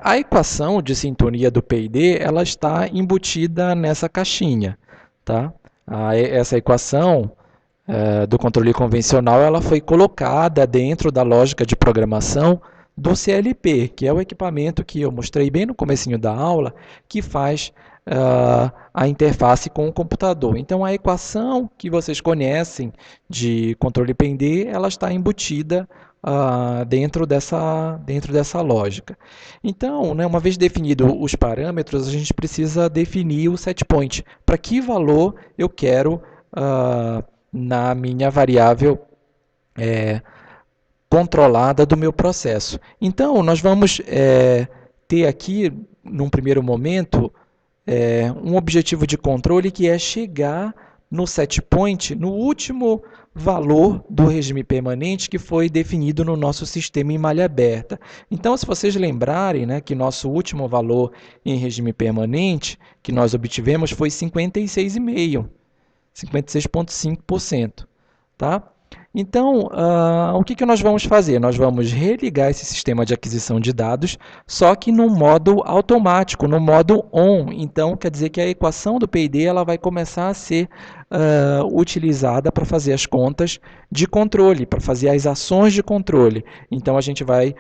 A equação de sintonia do PID ela está embutida nessa caixinha. Tá? Essa equação do controle convencional ela foi colocada dentro da lógica de programação do CLP, que é o equipamento que eu mostrei bem no comecinho da aula, que faz a interface com o computador. Então, a equação que vocês conhecem de controle PID, ela está embutida dentro dessa lógica. Então, né, uma vez definido os parâmetros, a gente precisa definir o set point. Para que valor eu quero na minha variável controlada do meu processo. Então, nós vamos ter aqui, num primeiro momento, um objetivo de controle que é chegar no set point, no último valor do regime permanente que foi definido no nosso sistema em malha aberta. Então, se vocês lembrarem, né, que nosso último valor em regime permanente que nós obtivemos foi 56,5%, 56,5%. Tá? Então, o que nós vamos fazer? Nós vamos religar esse sistema de aquisição de dados, só que no modo automático, no modo ON. Então, quer dizer que a equação do PID ela vai começar a ser utilizada para fazer as contas de controle, para fazer as ações de controle. Então, a gente vai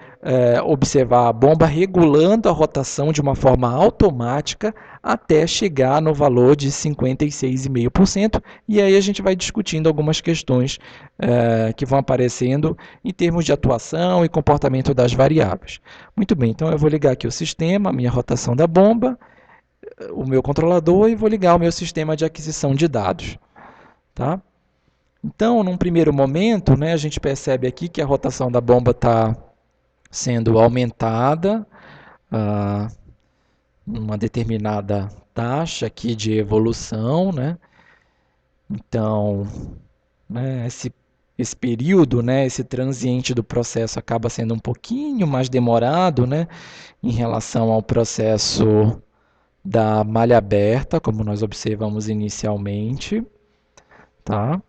observar a bomba regulando a rotação de uma forma automática até chegar no valor de 56,5%, e aí a gente vai discutindo algumas questões que vão aparecendo em termos de atuação e comportamento das variáveis. Muito bem, então eu vou ligar aqui o sistema, a minha rotação da bomba, o meu controlador e vou ligar o meu sistema de aquisição de dados. Tá? Então, num primeiro momento, né, a gente percebe aqui que a rotação da bomba está sendo aumentada, uma determinada taxa aqui de evolução, né? Então, né, esse período, né, esse transiente do processo acaba sendo um pouquinho mais demorado, né, em relação ao processo da malha aberta, como nós observamos inicialmente, tá?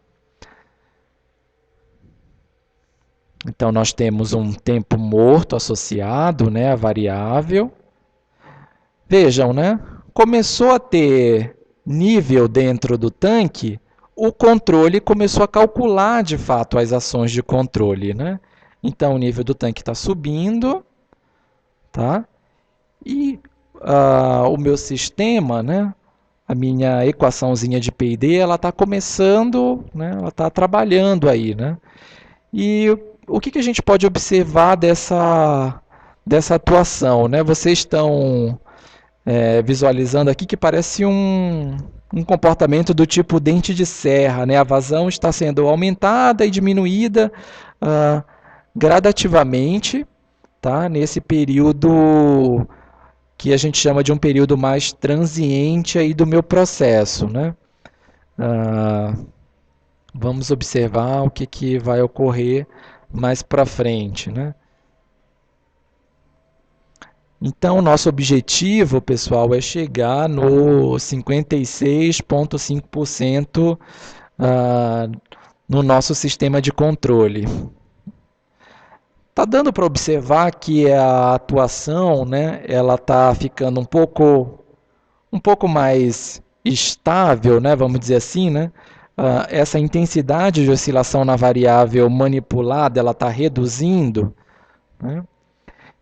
Então, nós temos um tempo morto associado, né, à variável. Vejam, né? Começou a ter nível dentro do tanque, o controle começou a calcular de fato as ações de controle, né? Então o nível do tanque está subindo, tá? E o meu sistema, né? A minha equaçãozinha de P&D, ela está começando, né? Ela está trabalhando aí, né? E o que a gente pode observar dessa atuação, né? Vocês estão visualizando aqui que parece um comportamento do tipo dente de serra, né? A vazão está sendo aumentada e diminuída gradativamente, tá? Nesse período que a gente chama de um período mais transiente aí do meu processo, né? Vamos observar o que vai ocorrer mais para frente, né? Então, nosso objetivo, pessoal, é chegar no 56,5% no nosso sistema de controle. Tá dando para observar que a atuação, né, ela tá ficando um pouco mais estável, né, vamos dizer assim, né? Essa intensidade de oscilação na variável manipulada, ela está reduzindo, né?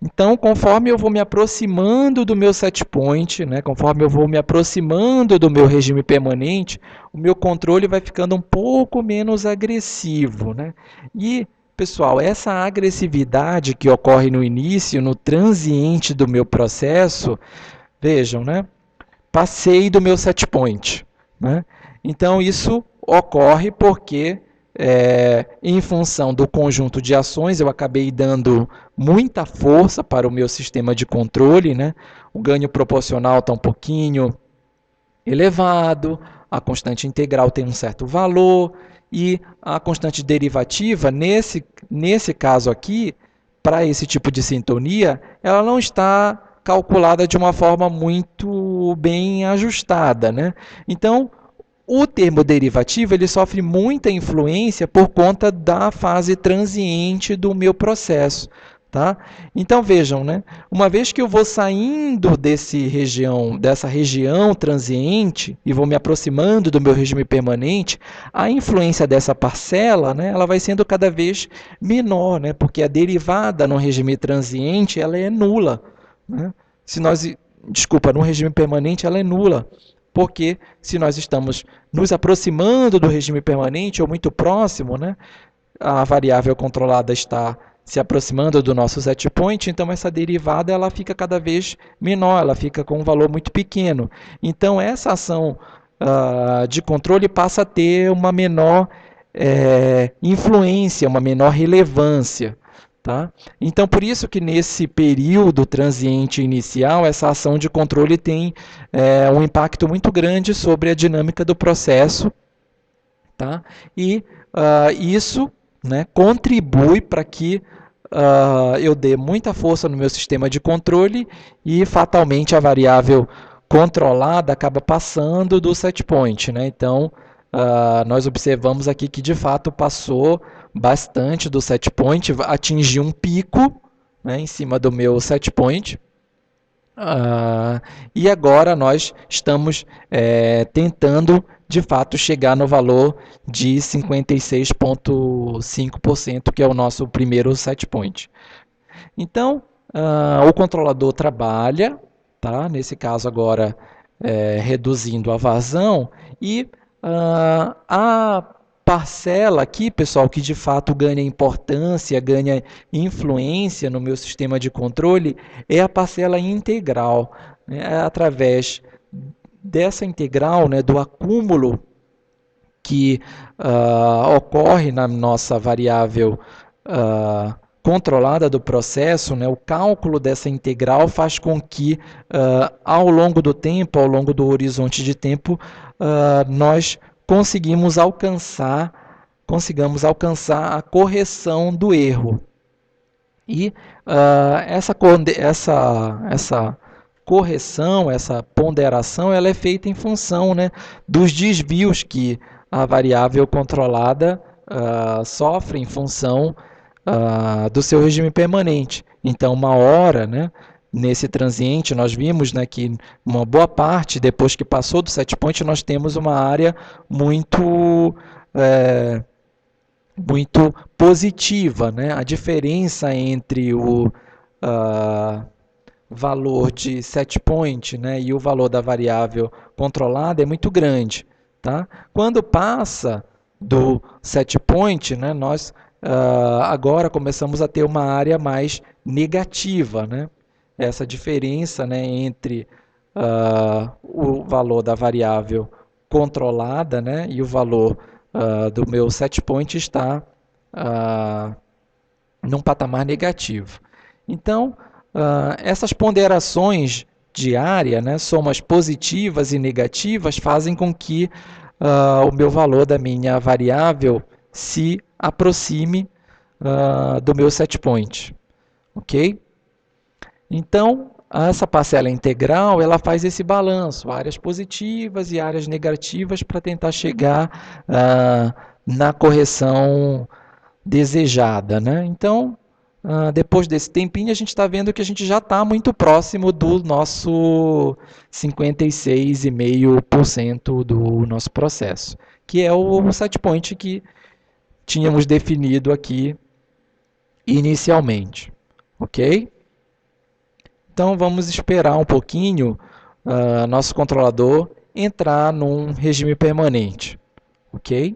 Então, conforme eu vou me aproximando do meu set point, né, conforme eu vou me aproximando do meu regime permanente, o meu controle vai ficando um pouco menos agressivo, né? E, pessoal, essa agressividade que ocorre no início, no transiente do meu processo, vejam, né? Passei do meu set point, né? Então, isso ocorre porque em função do conjunto de ações, eu acabei dando muita força para o meu sistema de controle, né? O ganho proporcional está um pouquinho elevado, a constante integral tem um certo valor, e a constante derivativa, nesse caso aqui, para esse tipo de sintonia, ela não está calculada de uma forma muito bem ajustada, né? Então, o termo derivativo ele sofre muita influência por conta da fase transiente do meu processo. Tá? Então vejam, né? Uma vez que eu vou saindo dessa região transiente e vou me aproximando do meu regime permanente, a influência dessa parcela, né, ela vai sendo cada vez menor, né? Porque a derivada no regime transiente ela é nula. Né? Se nós, desculpa, no regime permanente ela é nula. Porque se nós estamos nos aproximando do regime permanente ou muito próximo, né, a variável controlada está se aproximando do nosso set point, então essa derivada ela fica cada vez menor, ela fica com um valor muito pequeno. Então essa ação de controle passa a ter uma menor influência, uma menor relevância. Tá? Então, por isso que nesse período transiente inicial, essa ação de controle tem um impacto muito grande sobre a dinâmica do processo. Tá? E isso, né, contribui para que eu dê muita força no meu sistema de controle e fatalmente a variável controlada acaba passando do set point. Né? Então, nós observamos aqui que de fato passou bastante do set point, atingiu um pico, né, em cima do meu set point. E agora nós estamos tentando de fato chegar no valor de 56,5%, que é o nosso primeiro set point. Então, o controlador trabalha, tá? Nesse caso agora reduzindo a vazão, e a parcela aqui, pessoal, que de fato ganha importância, ganha influência no meu sistema de controle, é a parcela integral, né? Através dessa integral, né, do acúmulo que ocorre na nossa variável controlada do processo, né, o cálculo dessa integral faz com que, ao longo do tempo, ao longo do horizonte de tempo, nós consigamos alcançar a correção do erro. E essa correção, essa ponderação, ela é feita em função, né, dos desvios que a variável controlada sofre em função do seu regime permanente. Então, uma hora, né, nesse transiente, nós vimos, né, que uma boa parte, depois que passou do set point, nós temos uma área muito, muito positiva, né? A diferença entre o valor de set point, né, e o valor da variável controlada é muito grande. Tá? Quando passa do set point, né, nós agora começamos a ter uma área mais negativa. Né? Essa diferença, né, entre o valor da variável controlada, né, e o valor do meu set point está num patamar negativo. Então, essas ponderações de área, né, somas positivas e negativas, fazem com que o meu valor da minha variável se aproxime do meu set point. Ok? Então, essa parcela integral, ela faz esse balanço, áreas positivas e áreas negativas, para tentar chegar na correção desejada. Né? Então, depois desse tempinho, a gente está vendo que a gente já está muito próximo do nosso 56,5% do nosso processo, que é o set point que tínhamos definido aqui inicialmente. Ok? Então, vamos esperar um pouquinho nosso controlador entrar num regime permanente. Ok?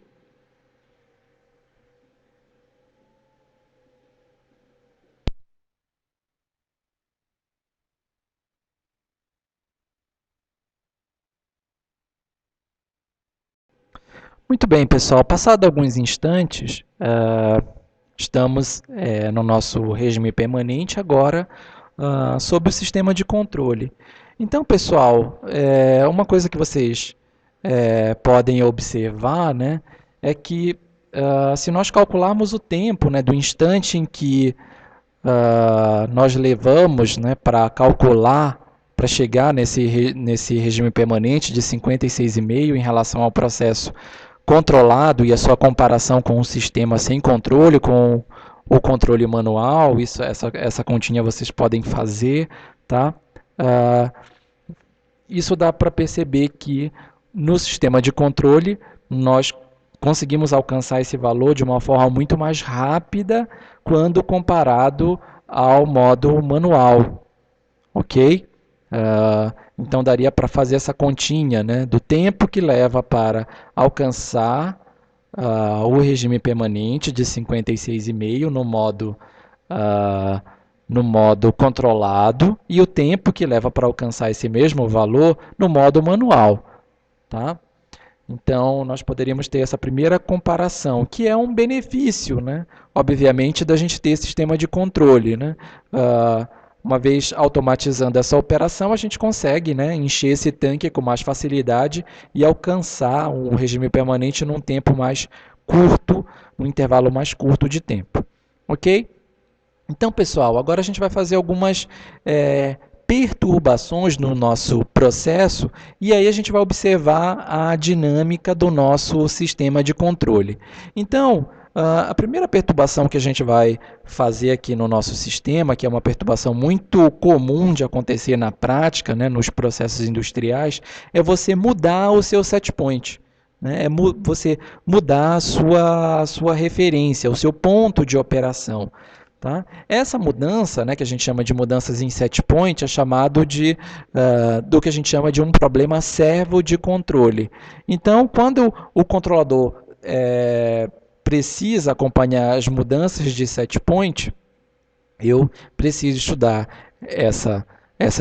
Muito bem, pessoal. Passado alguns instantes, estamos no nosso regime permanente agora sobre o sistema de controle. Então, pessoal, uma coisa que vocês podem observar, né, é que se nós calcularmos o tempo, né, do instante em que nós levamos, né, para calcular, para chegar nesse regime permanente de 56,5 em relação ao processo controlado e a sua comparação com um sistema sem controle, com o controle manual, essa continha vocês podem fazer, tá? Isso dá para perceber que no sistema de controle nós conseguimos alcançar esse valor de uma forma muito mais rápida quando comparado ao modo manual, ok? Então daria para fazer essa continha, né, do tempo que leva para alcançar o regime permanente de 56,5 no modo controlado e o tempo que leva para alcançar esse mesmo valor no modo manual. Tá? Então, nós poderíamos ter essa primeira comparação, que é um benefício, né? Obviamente, da gente ter sistema de controle. Né? Uma vez automatizando essa operação, a gente consegue, né, encher esse tanque com mais facilidade e alcançar um regime permanente num tempo mais curto, num intervalo mais curto de tempo. Ok? Então, pessoal, agora a gente vai fazer algumas perturbações no nosso processo e aí a gente vai observar a dinâmica do nosso sistema de controle. Então, a primeira perturbação que a gente vai fazer aqui no nosso sistema, que é uma perturbação muito comum de acontecer na prática, né, nos processos industriais, é você mudar o seu set point. Né? É você mudar a sua referência, o seu ponto de operação. Tá? Essa mudança, né, que a gente chama de mudanças em set point, é chamado do que a gente chama de um problema servo de controle. Então, quando o controlador precisa acompanhar as mudanças de set point, eu preciso estudar essa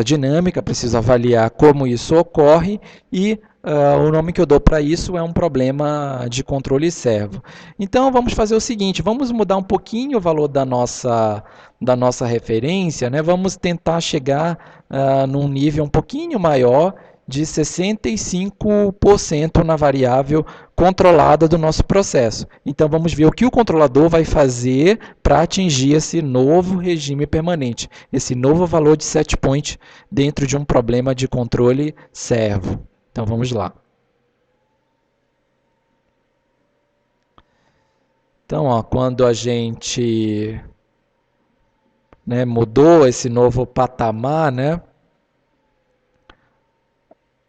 dinâmica, preciso avaliar como isso ocorre e o nome que eu dou para isso é um problema de controle servo. Então vamos fazer o seguinte, vamos mudar um pouquinho o valor da nossa referência, né? Vamos tentar chegar num nível um pouquinho maior de 65% na variável controlada do nosso processo. Então vamos ver o que o controlador vai fazer para atingir esse novo regime permanente, esse novo valor de set point dentro de um problema de controle servo. Então vamos lá. Então, quando a gente né, mudou esse novo patamar, né,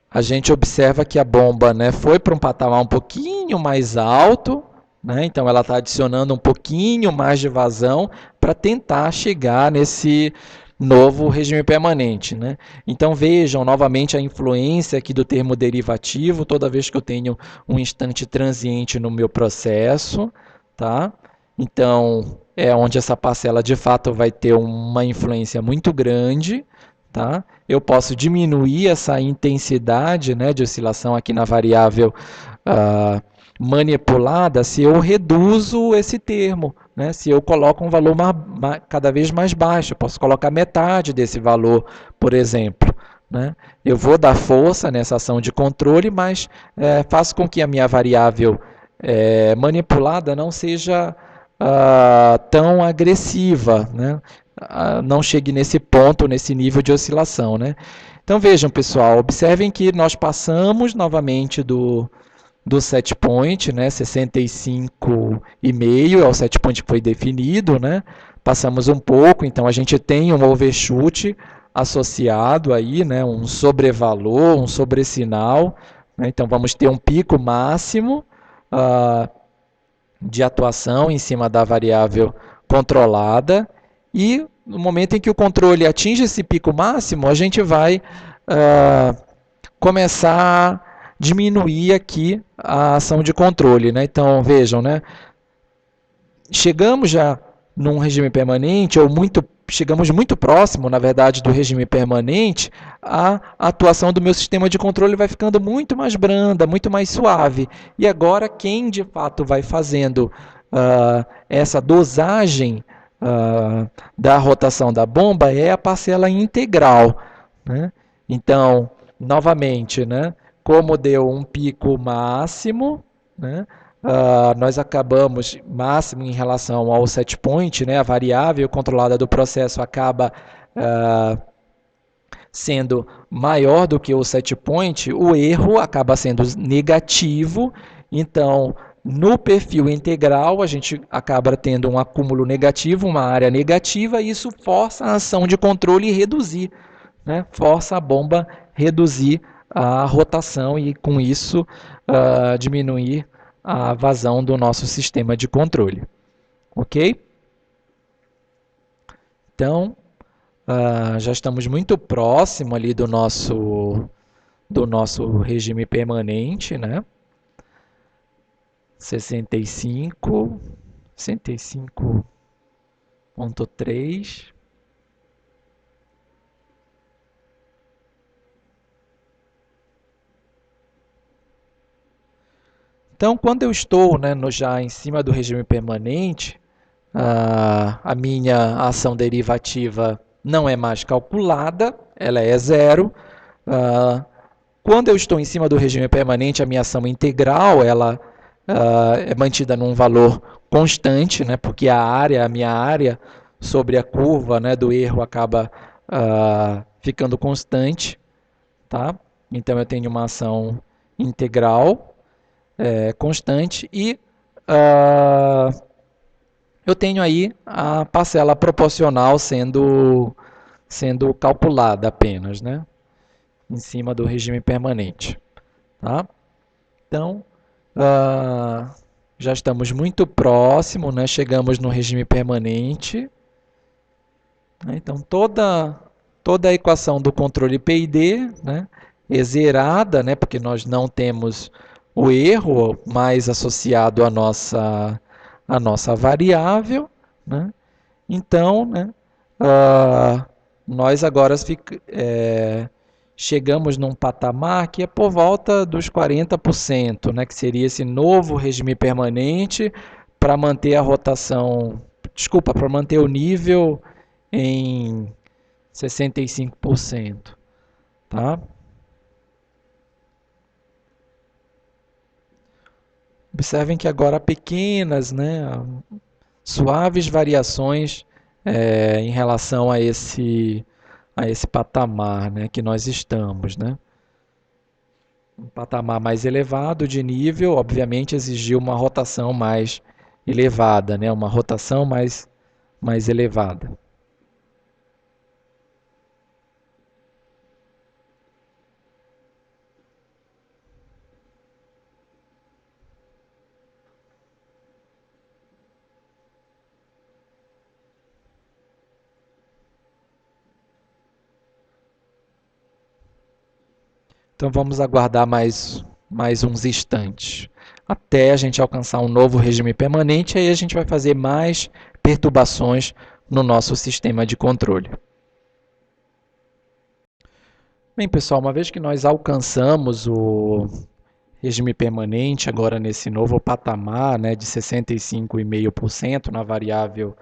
a gente observa que a bomba, né, foi para um patamar um pouquinho mais alto, né, então ela está adicionando um pouquinho mais de vazão para tentar chegar nesse novo regime permanente, né? Então vejam novamente a influência aqui do termo derivativo toda vez que eu tenho um instante transiente no meu processo, tá? Então é onde essa parcela de fato vai ter uma influência muito grande, tá? Eu posso diminuir essa intensidade, né, de oscilação aqui na variável manipulada se eu reduzo esse termo, né? Se eu coloco um valor cada vez mais baixo, eu posso colocar metade desse valor, por exemplo, né? Eu vou dar força nessa ação de controle, mas faço com que a minha variável manipulada não seja tão agressiva, né? Não chegue nesse ponto, nesse nível de oscilação, né? Então vejam, pessoal, observem que nós passamos novamente do set point, né, 65,5 é o set point que foi definido, né? Passamos um pouco, então a gente tem um overshoot associado aí, né, um sobrevalor, um sobressinal, né? Então vamos ter um pico máximo de atuação em cima da variável controlada e no momento em que o controle atinge esse pico máximo, a gente vai começar a diminuir aqui a ação de controle, né? Então, vejam, né? Chegamos já num regime permanente, ou chegamos muito próximo, na verdade, do regime permanente, a atuação do meu sistema de controle vai ficando muito mais branda, muito mais suave. E agora, quem de fato vai fazendo essa dosagem da rotação da bomba é a parcela integral, né? Então, novamente, né, como deu um pico máximo, né, nós acabamos máximo em relação ao set point, né, a variável controlada do processo acaba sendo maior do que o set point, o erro acaba sendo negativo, então no perfil integral a gente acaba tendo um acúmulo negativo, uma área negativa, e isso força a ação de controle e reduzir, né? Força a bomba reduzir a rotação e com isso diminuir a vazão do nosso sistema de controle. Ok? Então, já estamos muito próximo ali do nosso regime permanente, né? 65.3. Então, quando eu estou, né, já em cima do regime permanente, a minha ação derivativa não é mais calculada, ela é zero. Quando eu estou em cima do regime permanente, a minha ação integral ela é mantida num valor constante, né, porque a minha área sobre a curva, né, do erro acaba ficando constante, tá? Então eu tenho uma ação integral constante e eu tenho aí a parcela proporcional sendo calculada apenas, né? Em cima do regime permanente. Tá? Então, já estamos muito próximo, né? Chegamos no regime permanente. Então, toda a equação do controle PID, né, é zerada, né, porque nós não temos o erro mais associado à nossa variável, né? Então, né, nós agora chegamos num patamar que é por volta dos 40%, né, que seria esse novo regime permanente para manter a rotação, desculpa, para manter o nível em 65%, tá? Observem que agora há pequenas, né, suaves variações em relação a esse patamar, né, que nós estamos, né? Um patamar mais elevado de nível, obviamente, exigiu uma rotação mais elevada, né? Uma rotação mais elevada. Então vamos aguardar mais uns instantes, até a gente alcançar um novo regime permanente, aí a gente vai fazer mais perturbações no nosso sistema de controle. Bem, pessoal, uma vez que nós alcançamos o regime permanente, agora nesse novo patamar, né, de 65,5% na variável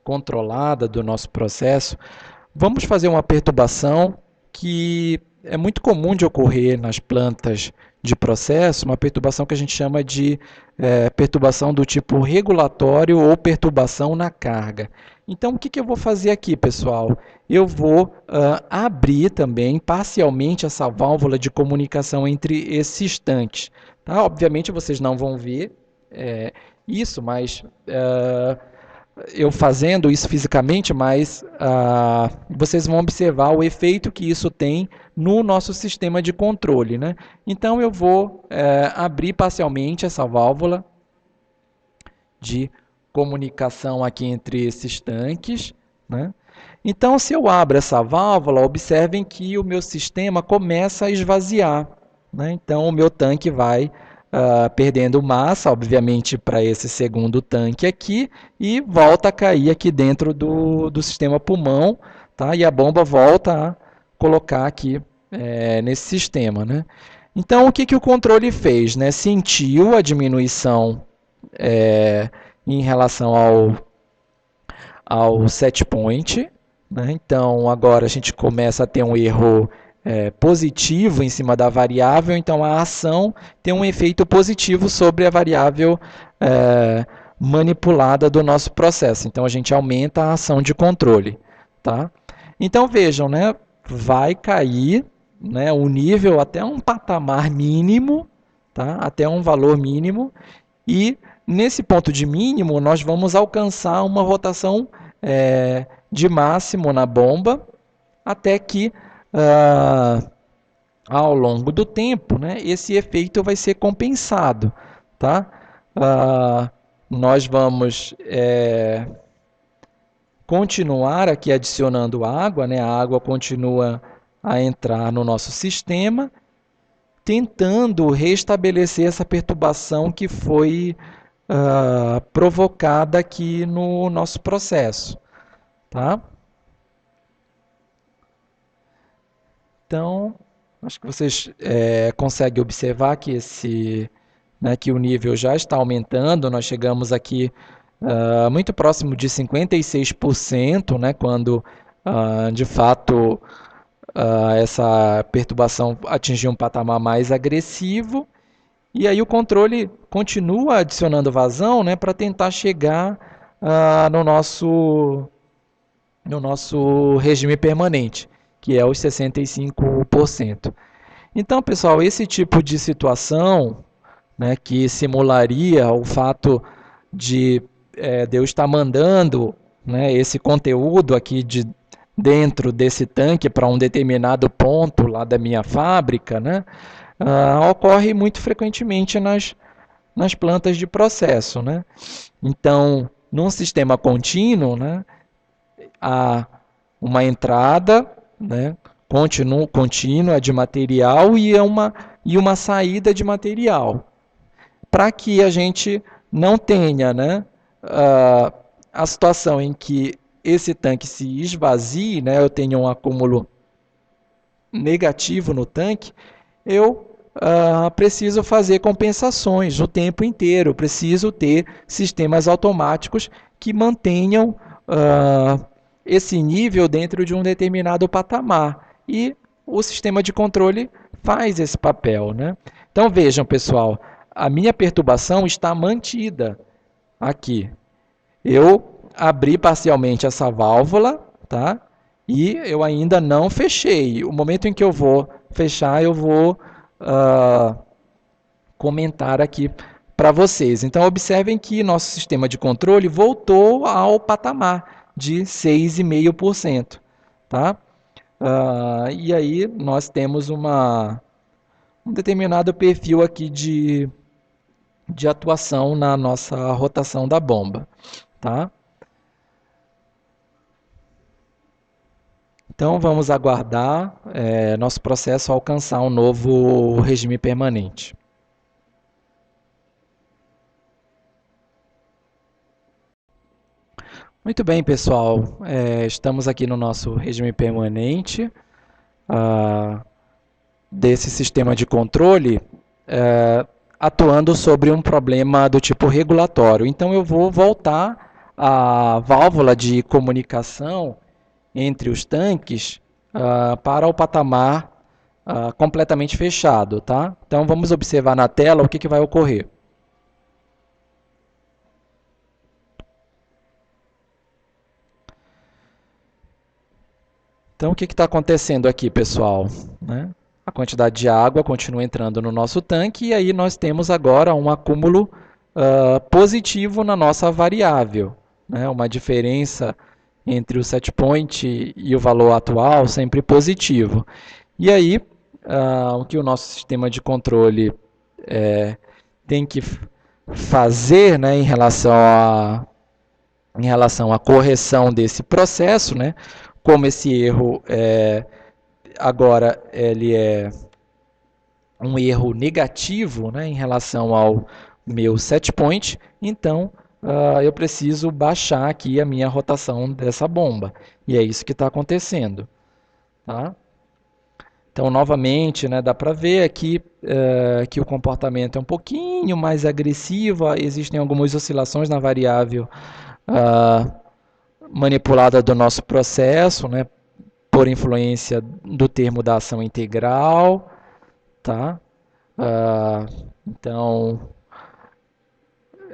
controlada do nosso processo, vamos fazer uma perturbação que é muito comum de ocorrer nas plantas de processo, uma perturbação que a gente chama de perturbação do tipo regulatório ou perturbação na carga. Então, o que eu vou fazer aqui, pessoal? Eu vou abrir também parcialmente essa válvula de comunicação entre esses instantes. Tá? Obviamente, vocês não vão ver isso, mas eu fazendo isso fisicamente, mas vocês vão observar o efeito que isso tem no nosso sistema de controle, né? Então eu vou abrir parcialmente essa válvula de comunicação aqui entre esses tanques, né? Então, se eu abro essa válvula, observem que o meu sistema começa a esvaziar, né? Então, o meu tanque vai perdendo massa, obviamente, para esse segundo tanque aqui, e volta a cair aqui dentro do sistema pulmão, tá? E a bomba volta a colocar aqui nesse sistema, né? Então, o que o controle fez, né? Sentiu a diminuição em relação ao set point, né? Então, agora a gente começa a ter um erro positivo em cima da variável, então a ação tem um efeito positivo sobre a variável manipulada do nosso processo. Então, a gente aumenta a ação de controle. Tá? Então, vejam, né? Vai cair, né, o nível até um patamar mínimo, tá? Até um valor mínimo, e nesse ponto de mínimo, nós vamos alcançar uma rotação de máximo na bomba, até que, ao longo do tempo, né, esse efeito vai ser compensado. Tá? Nós vamos continuar aqui adicionando água, né? A água continua a entrar no nosso sistema, tentando restabelecer essa perturbação que foi provocada aqui no nosso processo. Tá? Então, acho que vocês conseguem observar que, que o nível já está aumentando. Nós chegamos aqui muito próximo de 56%, né, quando de fato essa perturbação atingiu um patamar mais agressivo. E aí o controle continua adicionando vazão, né, para tentar chegar no nosso regime permanente, que é os 65%. Então, pessoal, esse tipo de situação, né, que simularia o fato de eu estar mandando, né, esse conteúdo aqui dentro desse tanque para um determinado ponto lá da minha fábrica, né, ocorre muito frequentemente nas plantas de processo, né? Então, num sistema contínuo, né, há uma entrada, né, contínua de material e uma saída de material, para que a gente não tenha, né, a situação em que esse tanque se esvazie, né, eu tenho um acúmulo negativo no tanque, eu preciso fazer compensações o tempo inteiro, preciso ter sistemas automáticos que mantenham esse nível dentro de um determinado patamar. E o sistema de controle faz esse papel, né? Então vejam, pessoal, a minha perturbação está mantida aqui. Eu abri parcialmente essa válvula, tá? E eu ainda não fechei. O momento em que eu vou fechar, eu vou comentar aqui para vocês. Então, observem que nosso sistema de controle voltou ao patamar de 6,5%. Tá? E aí nós temos um determinado perfil aqui de atuação na nossa rotação da bomba. Tá? Então vamos aguardar nosso processo alcançar um novo regime permanente. Muito bem, pessoal. Estamos aqui no nosso regime permanente desse sistema de controle, atuando sobre um problema do tipo regulatório. Então eu vou voltar à válvula de comunicação entre os tanques para o patamar completamente fechado, tá? Então vamos observar na tela o que vai ocorrer. Então o que está acontecendo aqui, pessoal? Né? A quantidade de água continua entrando no nosso tanque e aí nós temos agora um acúmulo positivo na nossa variável, né? Uma diferença entre o set point e o valor atual sempre positivo. E aí, o que o nosso sistema de controle tem que fazer, né, em relação à correção desse processo, né, como esse erro agora ele é um erro negativo, né, em relação ao meu set point, então eu preciso baixar aqui a minha rotação dessa bomba. E é isso que está acontecendo. Tá? Então, novamente, né, dá para ver aqui que o comportamento é um pouquinho mais agressivo, existem algumas oscilações na variável manipulada do nosso processo, né, por influência do termo da ação integral. Tá? Então,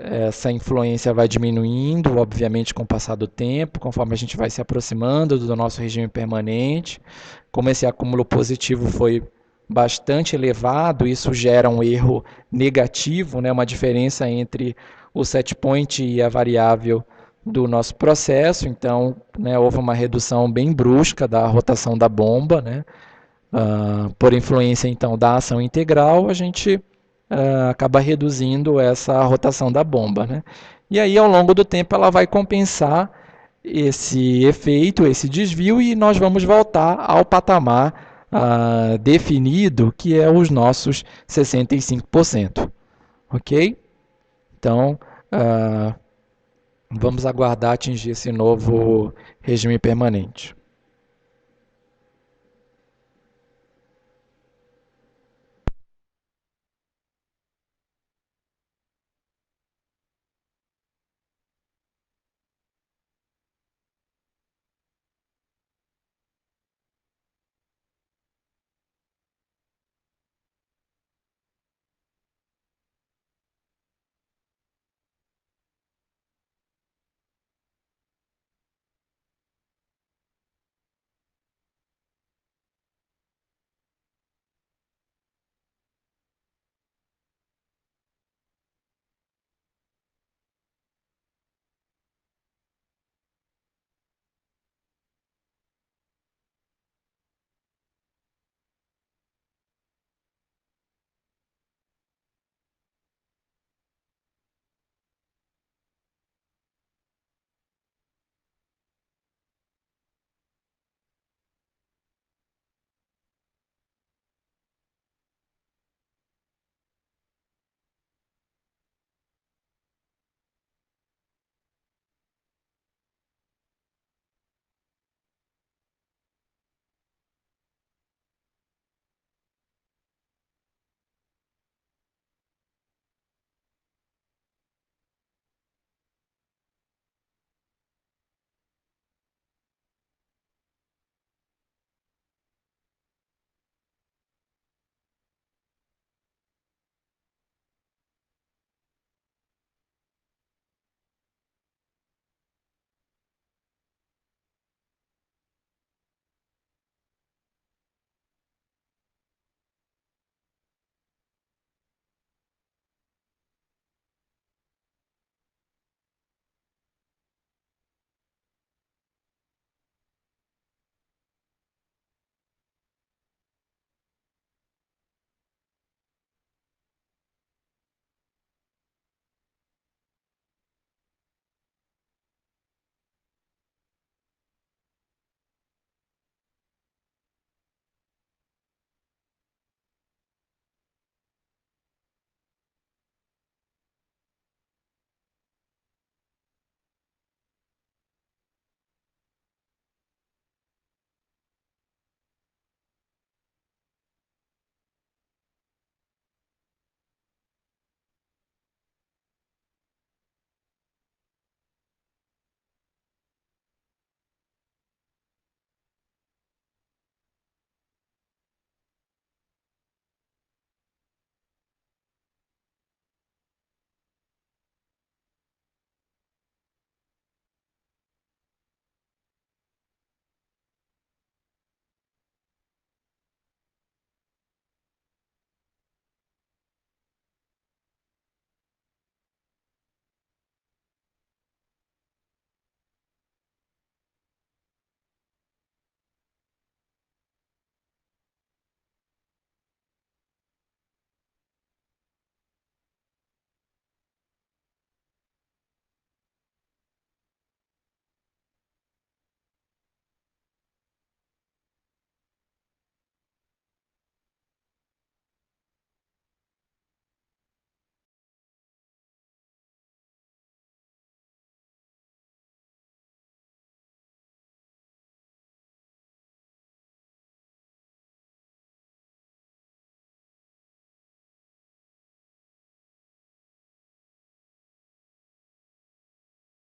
essa influência vai diminuindo, obviamente, com o passar do tempo, conforme a gente vai se aproximando do nosso regime permanente. Como esse acúmulo positivo foi bastante elevado, isso gera um erro negativo, né, uma diferença entre o set point e a variável do nosso processo. Então, né, houve uma redução bem brusca da rotação da bomba, né? Por influência, então, da ação integral, a gente acaba reduzindo essa rotação da bomba, né? E aí, ao longo do tempo, ela vai compensar esse efeito, esse desvio, e nós vamos voltar ao patamar definido, que é os nossos 65%. Ok? Então, vamos aguardar atingir esse novo regime permanente.